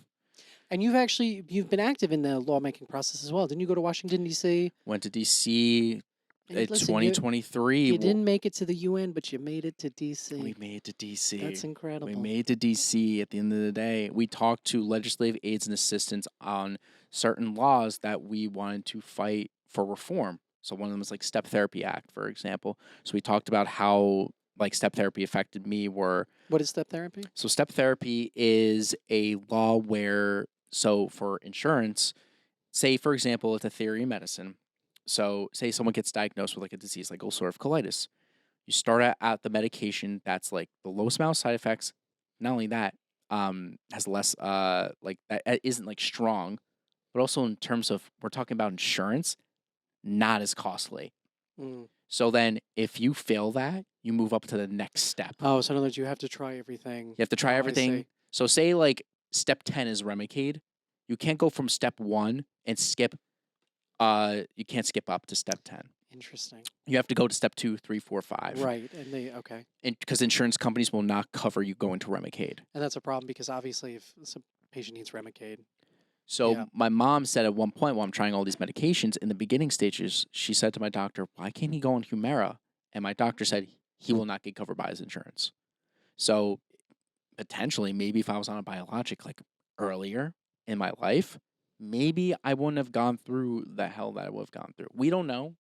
And you've been active in the lawmaking process as well. Didn't you go to Washington D.C.? Went to DC And in listen, 2023. You didn't make it to the UN, but you made it to D.C. We made it to DC. That's incredible. We made it to DC. At the end of the day, we talked to legislative aides and assistants on certain laws that we wanted to fight for reform. So one of them was like Step Therapy Act, for example. So we talked about how like step therapy affected me. What is step therapy? So step therapy is a law where, so for insurance, say for example, it's a theory of medicine. So say someone gets diagnosed with like a disease like ulcerative colitis. You start at the medication that's like the lowest amount of side effects. Not only that, has less like that isn't like strong, but also in terms of we're talking about insurance, not as costly. Mm. So then if you fail that, you move up to the next step. Oh, so in other words, you have to try everything. You have to try Oh, I everything. see. So say like step 10 is Remicade. You can't go from step 1 and skip you can't skip up to step 10. Interesting. You have to go to step 2, 3, 4, 5. Right, and okay. And because insurance companies will not cover you going to Remicade. And that's a problem because obviously if some patient needs Remicade. So Yeah. my mom said at one point while I'm trying all these medications in the beginning stages, she said to my doctor, "Why can't he go on Humira?" And my doctor said he will not get covered by his insurance. So potentially, maybe if I was on a biologic like earlier in my life, maybe I wouldn't have gone through the hell that I would have gone through. We don't know.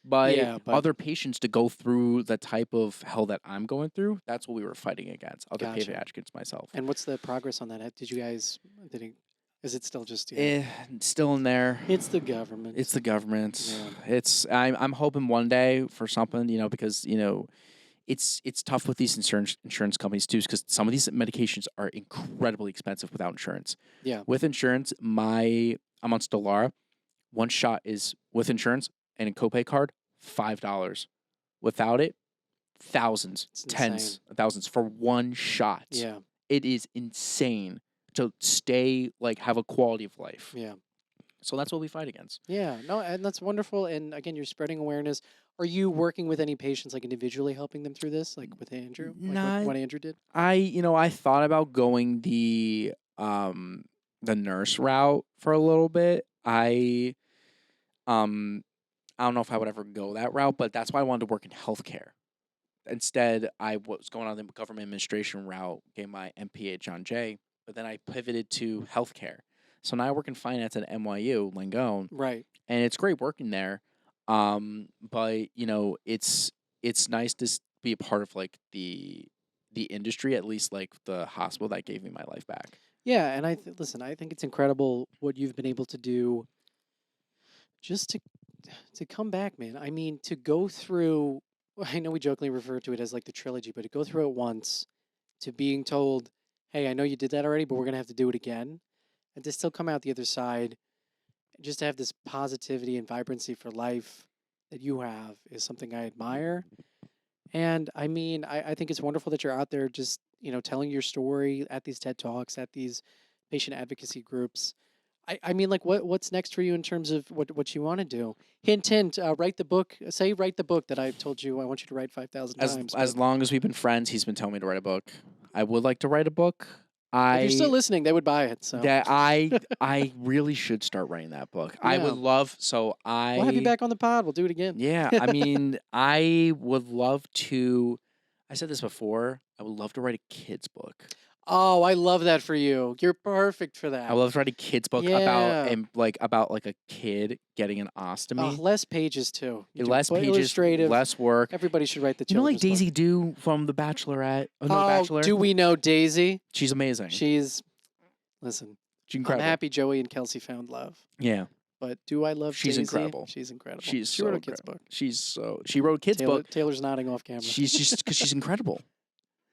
But Yeah, but other patients to go through the type of hell that I'm going through, that's what we were fighting against. Other Gotcha. pediatrics, myself. And what's the progress on that? Did you guys is it still just Still in there. It's the government. It's the government. Yeah. I'm hoping one day for something, because it's tough with these insurance companies too, because some of these medications are incredibly expensive without insurance. Yeah. With insurance, I'm on Stelara. One shot is with insurance and a copay card, $5. Without it, thousands, It's tens insane. of thousands for one shot. Yeah. It is insane to stay have a quality of life. Yeah. So that's what we fight against. Yeah. No, and that's wonderful. And again, you're spreading awareness. Are you working with any patients like individually helping them through this, like with Andrew? Like what Andrew did? I thought about going the nurse route for a little bit. I don't know if I would ever go that route, but that's why I wanted to work in healthcare. Instead, I was going on the government administration route, getting my MPA at John Jay, but then I pivoted to healthcare. So now I work in finance at NYU, Langone. Right. And it's great working there. But it's nice to be a part of like the industry, at least like the hospital that gave me my life back. Yeah, and listen, I think it's incredible what you've been able to do just to come back, man. I mean, to go through I know we jokingly refer to it as like the trilogy, but to go through it once, to being told, "Hey, I know you did that already, but we're going to have to do it again." And to still come out the other side, just to have this positivity and vibrancy for life that you have is something I admire. And I mean, I think it's wonderful that you're out there just, telling your story at these TED Talks, at these patient advocacy groups. I mean, like, what's next for you in terms of what you want to do? Hint, hint. Write the book. Write the book that I told you I want you to write 5,000 times. As long as we've been friends, he's been telling me to write a book. I would like to write a book. If you're still listening, they would buy it. So that I really should start writing that book. I would Yeah. love. So we'll have you back on the pod. We'll do it again. Yeah, I mean, I would love to. I said this before. I would love to write a kid's book. Oh, I love that for you. You're perfect for that. I would love to write a kid's book Yeah. about a kid getting an ostomy. Less pages too. You do Less pages, illustrative. less work. Everybody should write the. You know, like children's book. Daisy Dew from The Bachelorette. Oh, no, Oh, Bachelor. do we know Daisy? She's amazing. Listen. She's incredible. I'm happy Joey and Kelsey found love. Yeah, But do I love she's Daisy? incredible. She's incredible. She wrote so a kid's book. She wrote a kid's book. Taylor's nodding off camera. She's just because she's incredible.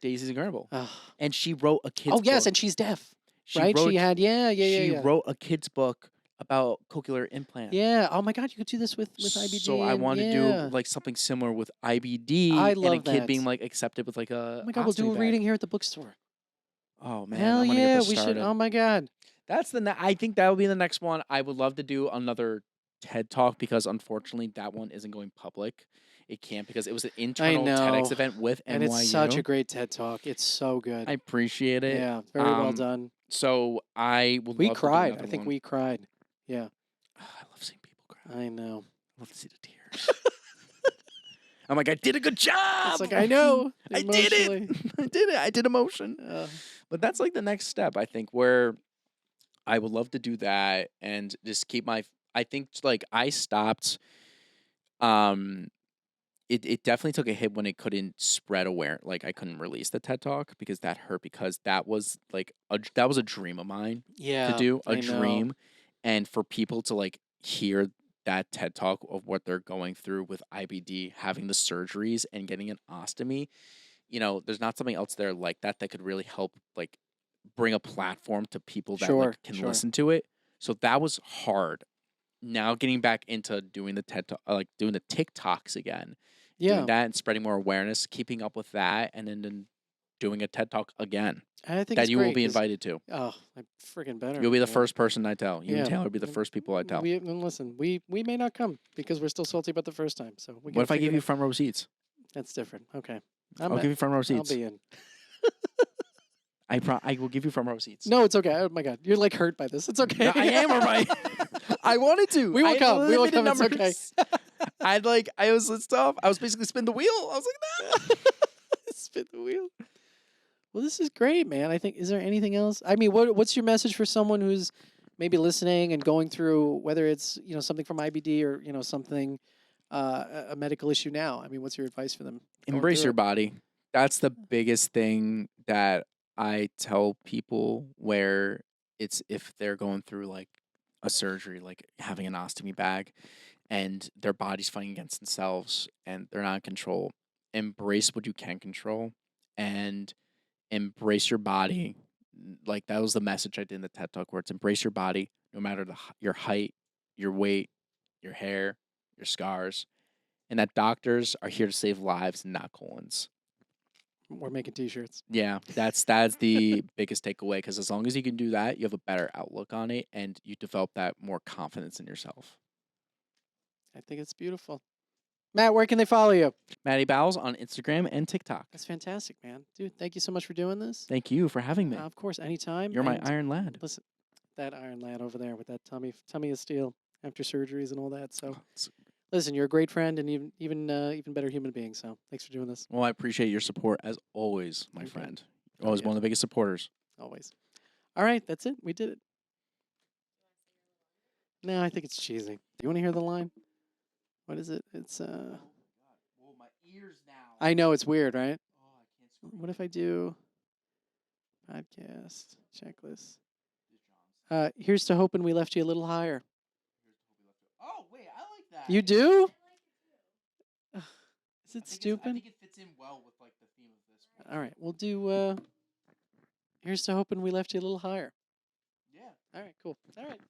Daisy's incredible, Ugh. and she wrote a kid's. Oh book. yes, and she's deaf, right? Wrote, She had She wrote a kid's book about cochlear implant. Yeah. Oh my God, you could do this with IBD. So I want to do like something similar with IBD. I love and a kid that. being like accepted with like a. Oh my God, we'll do a reading here at the bookstore. Oh man! Hell I'm gonna yeah, get this we should. started. Oh my God. That's I think that will be the next one. I would love to do another TED Talk because unfortunately that one isn't going public. It can't because it was an internal know. TEDx event with NYU. And it's such a great TED Talk. It's so good. I appreciate it. Yeah, very well done. So I will. We love cried. To do I think one. we cried. Yeah. I love seeing people cry. I know. I love to see the tears. I'm like, I did a good job. It's like I know. I did it. I did it. I did emotion. But that's like the next step, I think, where I would love to do that and just keep my. I think like I stopped. It definitely took a hit when it couldn't spread like I couldn't release the TED Talk because that hurt because that was like that was a dream of mine Yeah. to do I a know. dream, and for people to like hear that TED talk of what they're going through with IBD, having the surgeries and getting an ostomy, there's not something else there like that that could really help like bring a platform to people that Sure, like can sure. listen to it. So that was hard. Now getting back into doing the TED talk, like doing the TikToks again, doing Yeah, that and spreading more awareness, keeping up with that, and then doing a TED talk again I think that it's you will great be because invited to. oh, I freaking better. You'll be the Man. first person I tell. You and Yeah. Taylor will be the first people I tell. And listen, we may not come because we're still salty about the first time. So we What got if to I figure give it you out. front row seats? That's different. Okay, I'll give you front row I'll seats. be in. I will give you front row seats. No, it's okay. Oh my god, you're like hurt by this. It's okay. No, I am, or my I wanted to. We will I had come. We will limited come. It's okay. numbers. I was let's stop. I was basically spin the wheel. I was like, no. Spin the wheel. Well, this is great, man. I think. Is there anything else? I mean, what's your message for someone who's maybe listening and going through whether it's something from IBD or something a medical issue now? I mean, what's your advice for them? going Embrace through your it? body. That's the biggest thing that I tell people where it's if they're going through like a surgery, like having an ostomy bag, and their body's fighting against themselves and they're not in control. Embrace what you can control and embrace your body. Like that was the message I did in the TED Talk where it's embrace your body no matter your height, your weight, your hair, your scars, and that doctors are here to save lives, not colons. We're making T-shirts. Yeah, that's the biggest takeaway because as long as you can do that, you have a better outlook on it and you develop that more confidence in yourself. I think it's beautiful. Matt, where can they follow you? Maddie Bowles on Instagram and TikTok. That's fantastic, man. Dude, thank you so much for doing this. Thank you for having me. Of course, anytime. You're my And Iron Lad. listen, that Iron Lad over there with that tummy of steel after surgeries and all that. So, listen, you're a great friend and even better human being. So, thanks for doing this. Well, I appreciate your support as always, my Okay. friend. Oh, Always yeah. one of the biggest supporters. Always. All right, that's it. We did it. No, I think it's cheesy. Do you want to hear the line? What is it? It's Oh my ears now. I know it's weird, right? Oh, I can't What if I do podcast checklist? Here's to hoping we left you a little higher. Oh wait, I like that. You do? Ugh, is it I think stupid? I think it fits in well with like the theme of this one. All right, we'll do. Here's to hoping we left you a little higher. Yeah. All right, cool. All right.